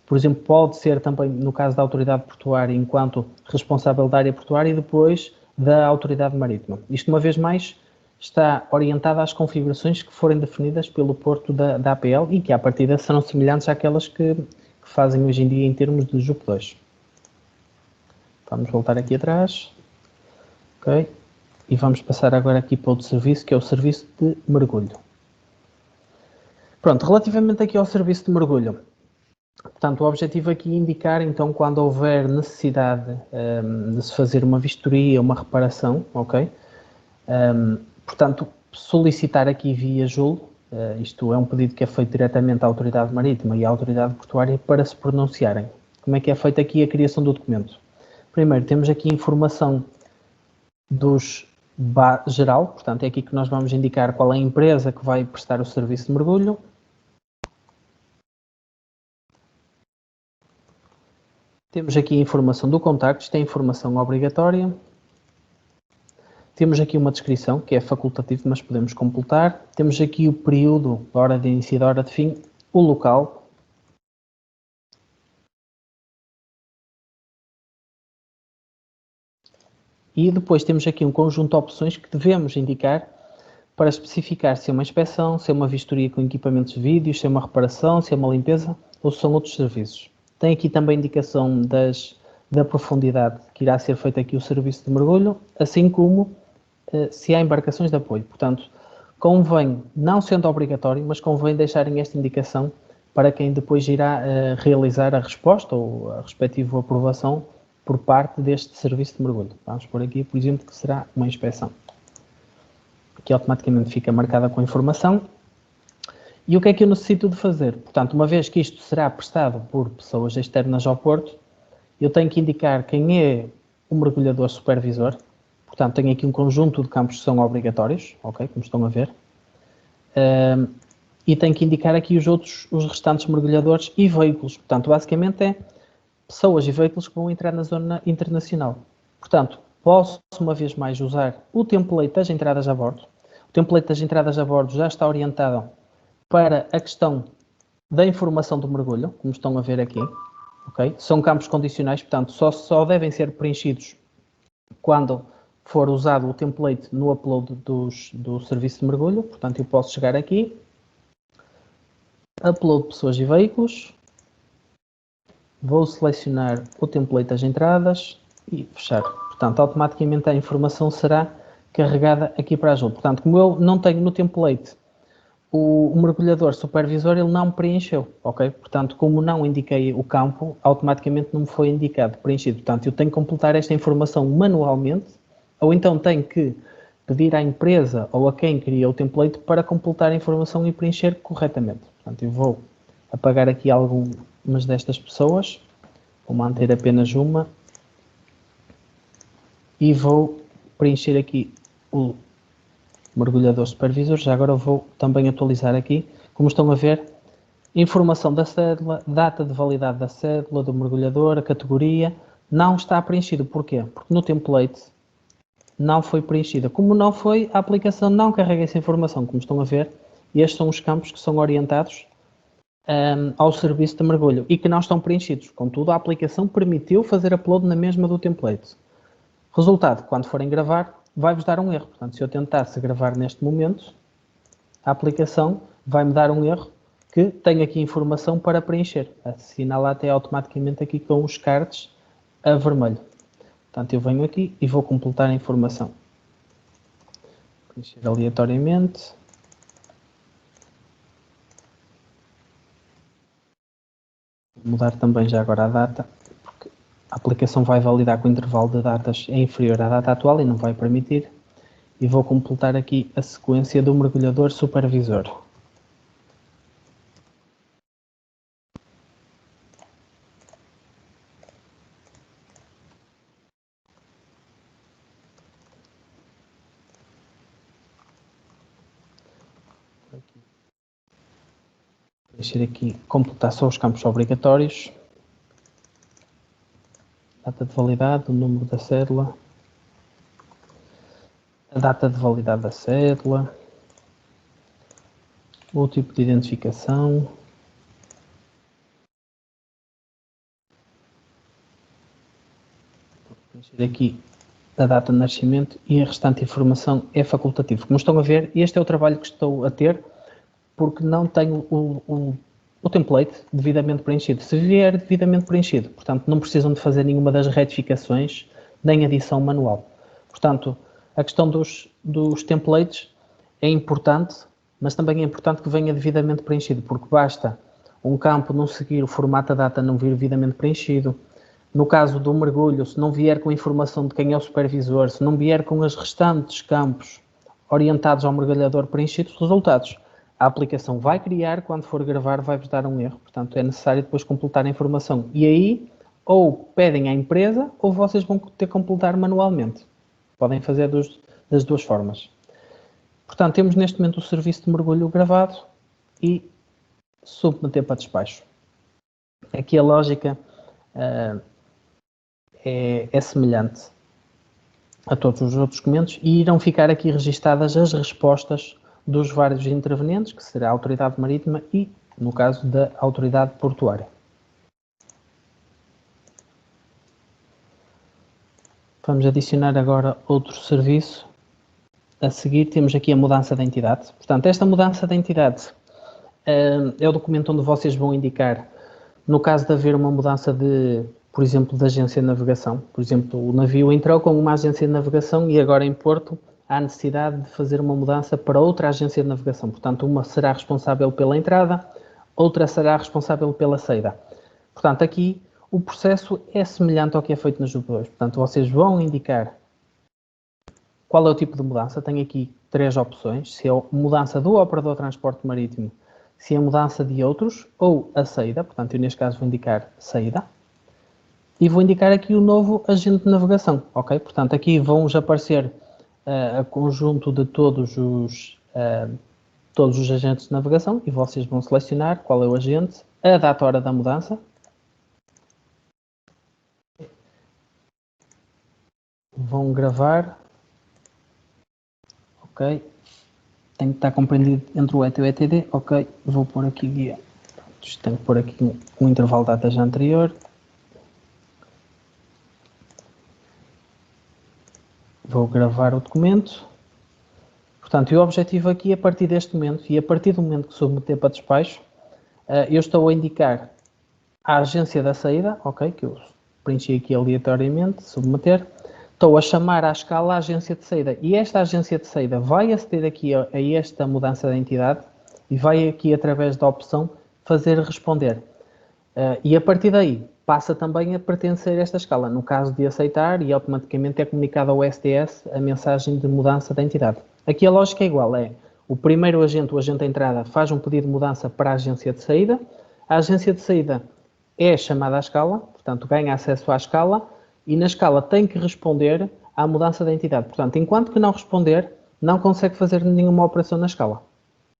Speaker 1: por exemplo, pode ser também no caso da autoridade portuária enquanto responsável da área portuária e depois da autoridade marítima. Isto, uma vez mais, está orientado às configurações que forem definidas pelo porto da APL e que, à partida, serão semelhantes àquelas que fazem hoje em dia em termos de JUP 2. Vamos voltar aqui atrás. Ok. E vamos passar agora aqui para outro serviço, que é o serviço de mergulho. Pronto, relativamente aqui ao serviço de mergulho, portanto, o objetivo aqui é indicar, então, quando houver necessidade de se fazer uma vistoria, uma reparação, ok? Portanto, solicitar aqui via JUL, isto é um pedido que é feito diretamente à Autoridade Marítima e à Autoridade Portuária para se pronunciarem. Como é que é feita aqui a criação do documento? Primeiro, temos aqui informação dos geral, portanto, é aqui que nós vamos indicar qual é a empresa que vai prestar o serviço de mergulho. Temos aqui a informação do contacto, isto é informação obrigatória. Temos aqui uma descrição, que é facultativa, mas podemos completar. Temos aqui o período, a hora de início e a hora de fim, o local. E depois temos aqui um conjunto de opções que devemos indicar para especificar se é uma inspeção, se é uma vistoria com equipamentos de vídeo, se é uma reparação, se é uma limpeza ou se são outros serviços. Tem aqui também a indicação da profundidade que irá ser feito aqui o serviço de mergulho, assim como se há embarcações de apoio. Portanto, convém, não sendo obrigatório, mas convém deixarem esta indicação para quem depois irá realizar a resposta ou a respectiva aprovação por parte deste serviço de mergulho. Vamos por aqui, por exemplo, que será uma inspeção. Aqui automaticamente fica marcada com a informação. E o que é que eu necessito de fazer? Portanto, uma vez que isto será prestado por pessoas externas ao Porto, eu tenho que indicar quem é o mergulhador supervisor. Portanto, tenho aqui um conjunto de campos que são obrigatórios, ok, como estão a ver. E tem que indicar aqui os restantes mergulhadores e veículos. Portanto, basicamente é pessoas e veículos que vão entrar na zona internacional. Portanto, posso uma vez mais usar o template das entradas a bordo. O template das entradas a bordo já está orientado para a questão da informação do mergulho, como estão a ver aqui. Okay? São campos condicionais, portanto, só devem ser preenchidos quando for usado o template no upload do serviço de mergulho. Portanto, eu posso chegar aqui, upload pessoas e veículos, vou selecionar o template das entradas e fechar. Portanto, automaticamente a informação será carregada aqui para a ajuda. Portanto, como eu não tenho no template o mergulhador supervisor, ele não preencheu, ok? Portanto, como não indiquei o campo, automaticamente não me foi indicado preenchido. Portanto, eu tenho que completar esta informação manualmente, ou então tenho que pedir à empresa ou a quem cria o template para completar a informação e preencher corretamente. Portanto, eu vou apagar aqui algumas destas pessoas, vou manter apenas uma e vou preencher aqui o mergulhador supervisor. Já agora vou também atualizar aqui, como estão a ver, informação da cédula, data de validade da cédula, do mergulhador, a categoria, não está preenchido. Porquê? Porque no template não foi preenchida. Como não foi, a aplicação não carrega essa informação, como estão a ver, e estes são os campos que são orientados ao serviço de mergulho e que não estão preenchidos. Contudo, a aplicação permitiu fazer upload na mesma do template. Resultado, quando forem gravar, vai-vos dar um erro. Portanto, se eu tentasse gravar neste momento, a aplicação vai-me dar um erro que tem aqui informação para preencher. Assinala até automaticamente aqui com os cards a vermelho. Portanto, eu venho aqui e vou completar a informação. Preencher aleatoriamente. Vou mudar também já agora a data, porque a aplicação vai validar que o intervalo de datas é inferior à data atual e não vai permitir. E vou completar aqui a sequência do mergulhador supervisor. Deixar aqui completar só os campos obrigatórios. Data de validade, o número da cédula. A data de validade da cédula. O tipo de identificação. Vou preencher aqui a data de nascimento e a restante informação é facultativo. Como estão a ver, este é o trabalho que estou a ter porque não tenho o template devidamente preenchido. Se vier devidamente preenchido, portanto, não precisam de fazer nenhuma das retificações nem adição manual. Portanto, a questão dos templates é importante, mas também é importante que venha devidamente preenchido, porque basta um campo não seguir o formato da data, não vir devidamente preenchido. No caso do mergulho, se não vier com a informação de quem é o supervisor, se não vier com os restantes campos orientados ao mergulhador preenchidos, resultados. A aplicação vai criar, quando for gravar vai-vos dar um erro, portanto é necessário depois completar a informação. E aí, ou pedem à empresa, ou vocês vão ter que completar manualmente. Podem fazer das duas formas. Portanto, temos neste momento o serviço de mergulho gravado e submeter para despacho. Aqui a lógica é semelhante a todos os outros documentos e irão ficar aqui registadas as respostas dos vários intervenientes, que será a Autoridade Marítima e, no caso, da Autoridade Portuária. Vamos adicionar agora outro serviço. A seguir temos aqui a mudança da entidade. Portanto, esta mudança da entidade é o documento onde vocês vão indicar, no caso de haver uma mudança de, por exemplo, de agência de navegação. Por exemplo, o navio entrou com uma agência de navegação e agora em Porto há necessidade de fazer uma mudança para outra agência de navegação. Portanto, uma será responsável pela entrada, outra será responsável pela saída. Portanto, aqui o processo é semelhante ao que é feito nos GUP2. Portanto, vocês vão indicar qual é o tipo de mudança. Tem aqui 3 opções. Se é a mudança do operador de transporte marítimo, se é a mudança de outros ou a saída. Portanto, eu neste caso vou indicar saída. E vou indicar aqui o novo agente de navegação. Ok? Portanto, aqui vão-vos aparecer a conjunto de todos todos os agentes de navegação e vocês vão selecionar qual é o agente, a data hora da mudança. Vão gravar. Ok. Tem que estar compreendido entre o ET e o ETD. Ok. Vou pôr aqui guia. Tenho que pôr aqui um intervalo de data já anterior. Vou gravar o documento. Portanto, e o objetivo aqui, a partir deste momento, e a partir do momento que submeter para despacho, eu estou a indicar à agência da saída, ok, que eu preenchi aqui aleatoriamente, submeter, estou a chamar à escala a agência de saída, e esta agência de saída vai aceder aqui a esta mudança da entidade, e vai aqui, através da opção, fazer responder. E a partir daí, passa também a pertencer a esta escala, no caso de aceitar, e automaticamente é comunicado ao STS a mensagem de mudança da entidade. Aqui a lógica é igual, o primeiro agente, o agente de entrada, faz um pedido de mudança para a agência de saída, a agência de saída é chamada à escala, portanto ganha acesso à escala, e na escala tem que responder à mudança da entidade. Portanto, enquanto que não responder, não consegue fazer nenhuma operação na escala.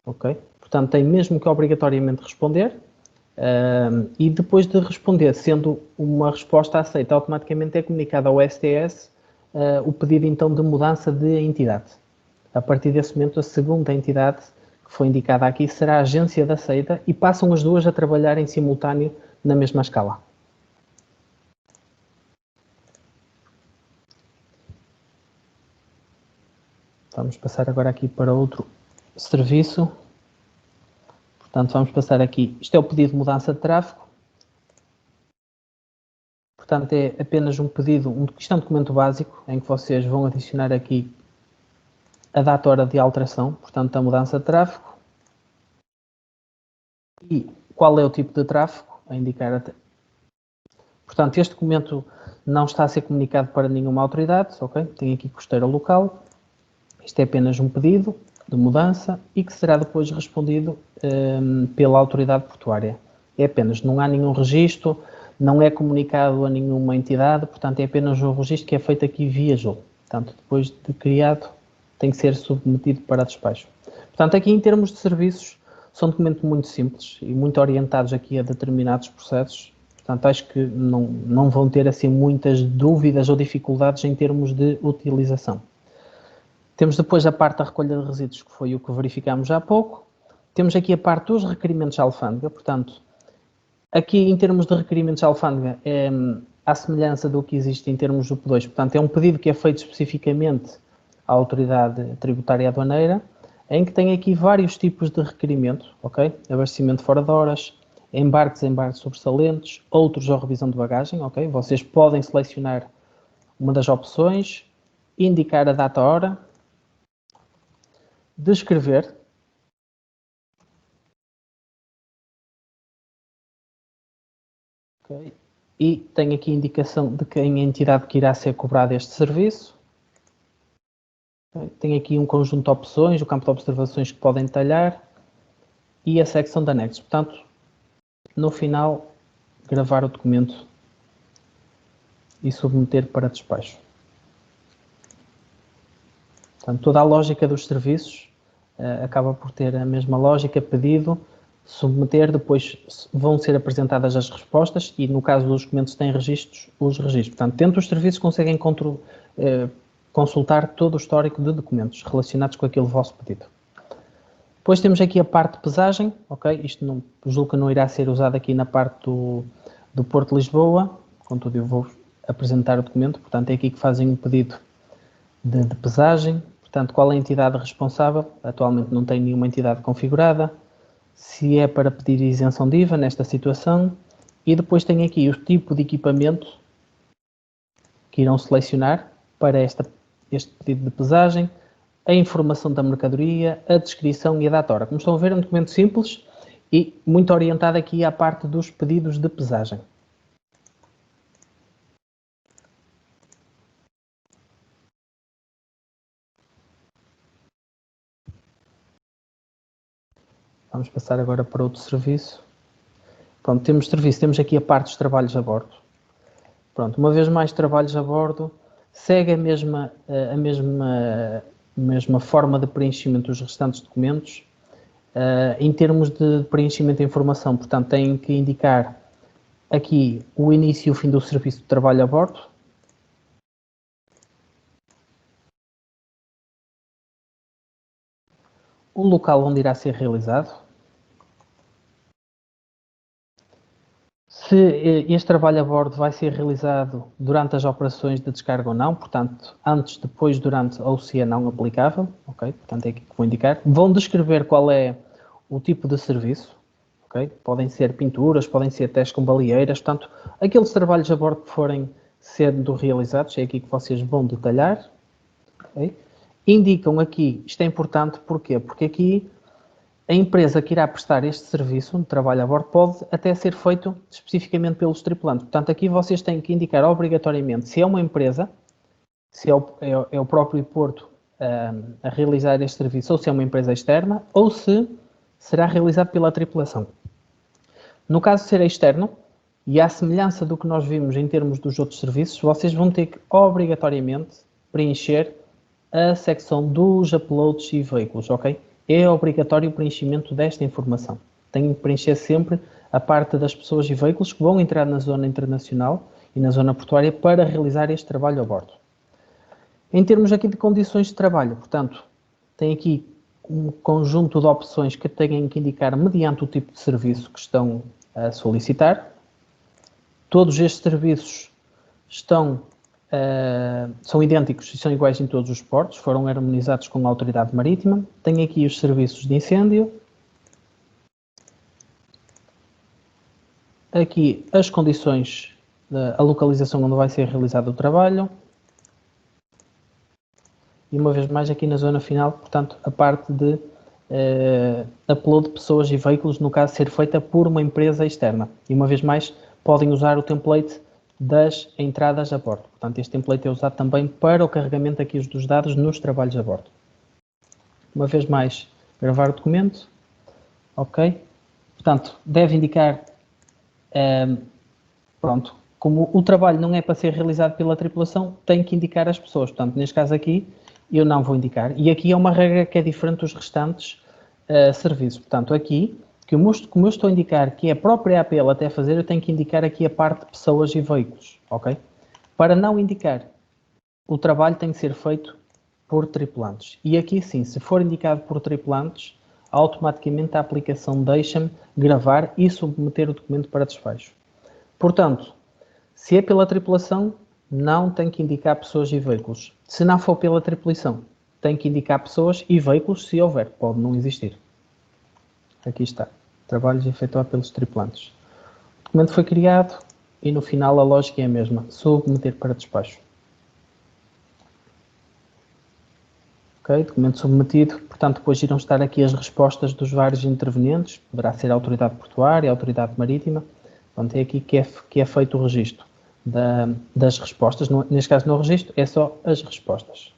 Speaker 1: Ok? Portanto, tem mesmo que obrigatoriamente responder, e depois de responder, sendo uma resposta aceita, automaticamente é comunicado ao STS o pedido então de mudança de entidade. A partir desse momento, a segunda entidade que foi indicada aqui será a agência da saída e passam as duas a trabalhar em simultâneo na mesma escala. Vamos passar agora aqui para outro serviço. Portanto, vamos passar aqui. Isto é o pedido de mudança de tráfego. Portanto, é apenas um pedido, isto é um documento básico, em que vocês vão adicionar aqui a data hora de alteração, portanto, da mudança de tráfego. E qual é o tipo de tráfego, a indicar até. Portanto, este documento não está a ser comunicado para nenhuma autoridade, ok? Tem aqui costeira local. Isto é apenas um pedido de mudança e que será depois respondido pela autoridade portuária. É apenas, não há nenhum registro, não é comunicado a nenhuma entidade, portanto é apenas um registro que é feito aqui via JOL. Portanto, depois de criado, tem que ser submetido para despacho. Portanto, aqui em termos de serviços, são documentos muito simples e muito orientados aqui a determinados processos. Portanto, acho que não vão ter assim muitas dúvidas ou dificuldades em termos de utilização. Temos depois a parte da recolha de resíduos, que foi o que verificámos há pouco. Temos aqui a parte dos requerimentos à alfândega. Portanto, aqui em termos de requerimentos à alfândega, é à semelhança do que existe em termos do P2. Portanto, é um pedido que é feito especificamente à autoridade tributária aduaneira, em que tem aqui vários tipos de requerimento, ok? Abastecimento fora de horas, embarques sobressalentes, outros ou revisão de bagagem, ok? Vocês podem selecionar uma das opções, indicar a data-hora, descrever, okay, e tem aqui a indicação de quem a entidade que irá ser cobrada este serviço. Okay, tem aqui um conjunto de opções, o campo de observações que podem detalhar e a secção de anexos. Portanto, no final, gravar o documento e submeter para despacho. Portanto, toda a lógica dos serviços acaba por ter a mesma lógica, pedido, submeter, depois vão ser apresentadas as respostas e, no caso dos documentos que têm registros, os registros. Portanto, dentro dos serviços conseguem consultar todo o histórico de documentos relacionados com aquele vosso pedido. Depois temos aqui a parte de pesagem, ok? Isto não, julgo que não irá ser usado aqui na parte do Porto de Lisboa, contudo eu vou apresentar o documento, portanto é aqui que fazem um pedido de pesagem. Portanto, qual é a entidade responsável? Atualmente não tem nenhuma entidade configurada. Se é para pedir isenção de IVA nesta situação. E depois tem aqui o tipo de equipamento que irão selecionar para este pedido de pesagem, a informação da mercadoria, a descrição e a data-hora. Como estão a ver, é um documento simples e muito orientado aqui à parte dos pedidos de pesagem. Vamos passar agora para outro serviço. Pronto, temos serviço, temos aqui a parte dos trabalhos a bordo. Pronto, uma vez mais, trabalhos a bordo, segue a mesma forma de preenchimento dos restantes documentos. Em termos de preenchimento de informação, portanto, têm que indicar aqui o início e o fim do serviço de trabalho a bordo. O local onde irá ser realizado. Se este trabalho a bordo vai ser realizado durante as operações de descarga ou não, portanto, antes, depois, durante ou se é não aplicável, ok? Portanto, é aqui que vou indicar. Vão descrever qual é o tipo de serviço, ok? Podem ser pinturas, podem ser testes com baleeiras, portanto, aqueles trabalhos a bordo que forem sendo realizados, é aqui que vocês vão detalhar, ok? Indicam aqui, isto é importante, porquê? Porque aqui a empresa que irá prestar este serviço de trabalho a bordo pode até ser feito especificamente pelos tripulantes. Portanto, aqui vocês têm que indicar obrigatoriamente se é uma empresa, se é o próprio Porto a realizar este serviço, ou se é uma empresa externa, ou se será realizado pela tripulação. No caso de ser externo, e à semelhança do que nós vimos em termos dos outros serviços, vocês vão ter que obrigatoriamente preencher a secção dos uploads e veículos, ok? É obrigatório o preenchimento desta informação. Tem que preencher sempre a parte das pessoas e veículos que vão entrar na zona internacional e na zona portuária para realizar este trabalho a bordo. Em termos aqui de condições de trabalho, portanto, tem aqui um conjunto de opções que têm que indicar mediante o tipo de serviço que estão a solicitar. Todos estes serviços são idênticos e são iguais em todos os portos, foram harmonizados com a autoridade marítima. Tem aqui os serviços de incêndio. Aqui as condições, a localização onde vai ser realizado o trabalho. E uma vez mais aqui na zona final, portanto, a parte de upload de pessoas e veículos, no caso ser feita por uma empresa externa. E uma vez mais, podem usar o template das entradas a bordo. Portanto, este template é usado também para o carregamento aqui dos dados nos trabalhos a bordo. Uma vez mais, gravar o documento. Ok. Portanto, deve indicar, pronto, como o trabalho não é para ser realizado pela tripulação, tem que indicar as pessoas. Portanto, neste caso aqui, eu não vou indicar. E aqui é uma regra que é diferente dos restantes serviços. Portanto, aqui, como eu estou a indicar que é a própria APL até fazer, eu tenho que indicar aqui a parte de pessoas e veículos, ok? Para não indicar, o trabalho tem que ser feito por tripulantes. E aqui sim, se for indicado por tripulantes, automaticamente a aplicação deixa-me gravar e submeter o documento para despacho. Portanto, se é pela tripulação, não tem que indicar pessoas e veículos. Se não for pela tripulação, tem que indicar pessoas e veículos se houver, pode não existir. Aqui está, trabalhos efetuados pelos tripulantes. O documento foi criado e no final a lógica é a mesma, submeter para despacho. Ok, documento submetido, portanto depois irão estar aqui as respostas dos vários intervenientes, poderá ser a autoridade portuária, a autoridade marítima, portanto é aqui que é feito o registro das respostas, neste caso no registro é só as respostas.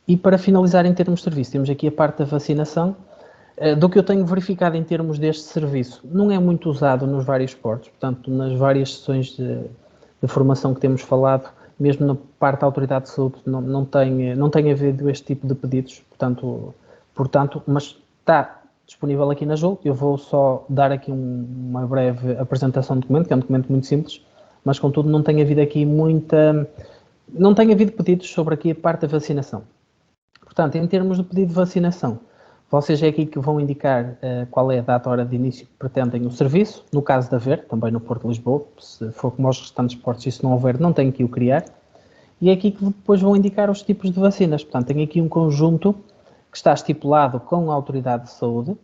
Speaker 1: E para finalizar em termos de serviço, temos aqui a parte da vacinação. Do que eu tenho verificado em termos deste serviço, não é muito usado nos vários portos, portanto, nas várias sessões de formação que temos falado, mesmo na parte da autoridade de saúde, não tem havido este tipo de pedidos, portanto, mas está disponível aqui na JUL. Eu vou só dar aqui uma breve apresentação do documento, que é um documento muito simples, mas contudo não tem havido aqui não tem havido pedidos sobre aqui a parte da vacinação. Portanto, em termos de pedido de vacinação, vocês é aqui que vão indicar qual é a data, hora de início que pretendem o serviço. No caso de haver, também no Porto de Lisboa, se for como aos restantes portos e se não houver, não tem que o criar. E é aqui que depois vão indicar os tipos de vacinas. Portanto, tem aqui um conjunto que está estipulado com a Autoridade de Saúde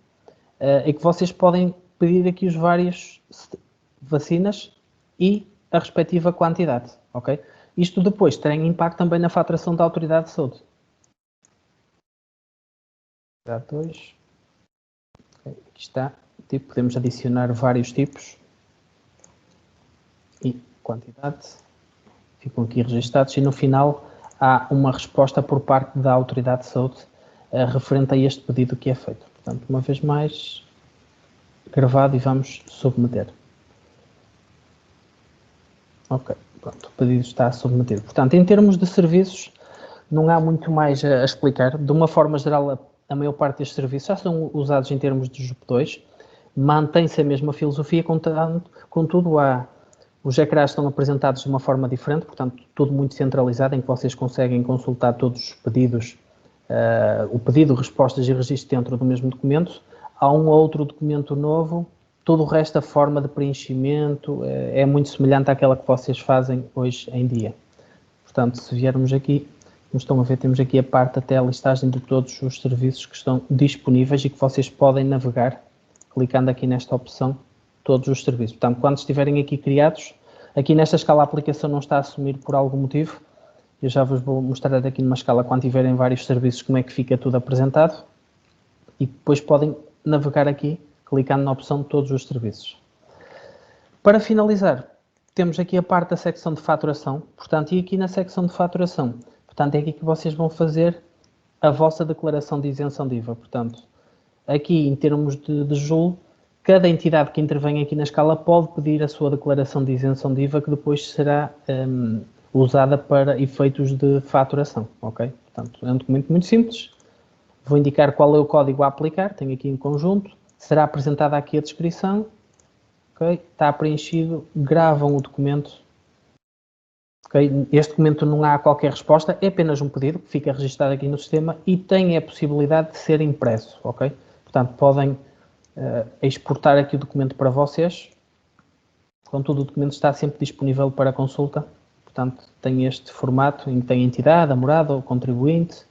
Speaker 1: e que vocês podem pedir aqui os vários vacinas e a respectiva quantidade, ok? Isto depois tem impacto também na faturação da Autoridade de Saúde. 2. Okay, aqui está. Podemos adicionar vários tipos e quantidade. Ficam aqui registados e no final há uma resposta por parte da Autoridade de Saúde referente a este pedido que é feito. Portanto, uma vez mais, gravado e vamos submeter. Ok, pronto, o pedido está submetido. Portanto, em termos de serviços, não há muito mais a explicar. De uma forma geral, a maior parte destes serviços já são usados em termos de JUP2, mantém-se a mesma filosofia, contudo os ecrãs estão apresentados de uma forma diferente, portanto, tudo muito centralizado, em que vocês conseguem consultar todos os pedidos, o pedido, respostas e registro dentro do mesmo documento. Há um ou outro documento novo, todo o resto, a forma de preenchimento é muito semelhante àquela que vocês fazem hoje em dia. Portanto, se viermos aqui, como estão a ver, temos aqui a parte até a listagem de todos os serviços que estão disponíveis e que vocês podem navegar, clicando aqui nesta opção, todos os serviços. Portanto, quando estiverem aqui criados, aqui nesta escala a aplicação não está a assumir por algum motivo. Eu já vos vou mostrar aqui numa escala, quando tiverem vários serviços, como é que fica tudo apresentado. E depois podem navegar aqui, clicando na opção de todos os serviços. Para finalizar, temos aqui a parte da secção de faturação. Portanto, e aqui na secção de faturação, portanto, é aqui que vocês vão fazer a vossa declaração de isenção de IVA. Portanto, aqui em termos de JUL, cada entidade que intervém aqui na escala pode pedir a sua declaração de isenção de IVA, que depois será usada para efeitos de faturação, ok? Portanto, é um documento muito simples. Vou indicar qual é o código a aplicar, tenho aqui em conjunto, será apresentada aqui a descrição, ok? Está preenchido, gravam o documento. Okay? Este documento não há qualquer resposta, é apenas um pedido que fica registado aqui no sistema e tem a possibilidade de ser impresso, ok? Portanto, podem exportar aqui o documento para vocês. Contudo, o documento está sempre disponível para consulta. Portanto, tem este formato em que tem a entidade, a morada, o contribuinte,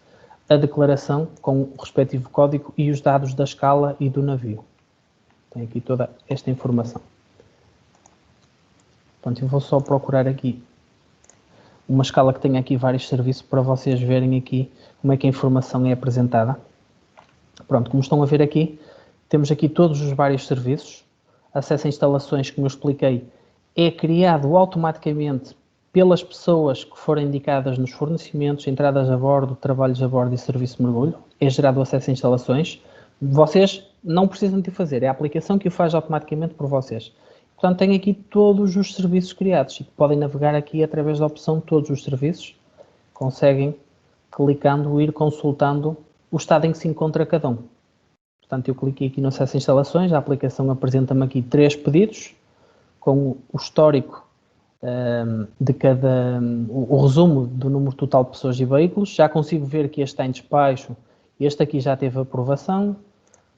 Speaker 1: a declaração com o respectivo código e os dados da escala e do navio. Tem aqui toda esta informação. Portanto, eu vou só procurar aqui uma escala que tenha aqui vários serviços para vocês verem aqui como é que a informação é apresentada. Pronto, como estão a ver aqui, temos aqui todos os vários serviços. Acesso a instalações, como eu expliquei, é criado automaticamente pelas pessoas que forem indicadas nos fornecimentos, entradas a bordo, trabalhos a bordo e serviço de mergulho. É gerado o acesso a instalações. Vocês não precisam de o fazer, é a aplicação que o faz automaticamente por vocês. Portanto, tem aqui todos os serviços criados e podem navegar aqui através da opção todos os serviços. Conseguem, clicando, ir consultando o estado em que se encontra cada um. Portanto, eu cliquei aqui no acesso a instalações, a aplicação apresenta-me aqui 3 pedidos, com o histórico de o resumo do número total de pessoas e veículos. Já consigo ver que este está em despacho, este aqui já teve aprovação.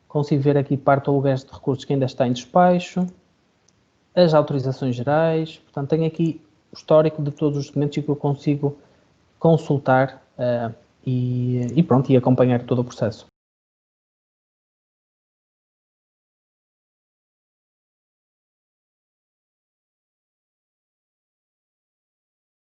Speaker 1: Consigo ver aqui parte do aluguéis de recursos que ainda está em despacho, as autorizações gerais. Portanto, tenho aqui o histórico de todos os documentos que eu consigo consultar e pronto, e acompanhar todo o processo.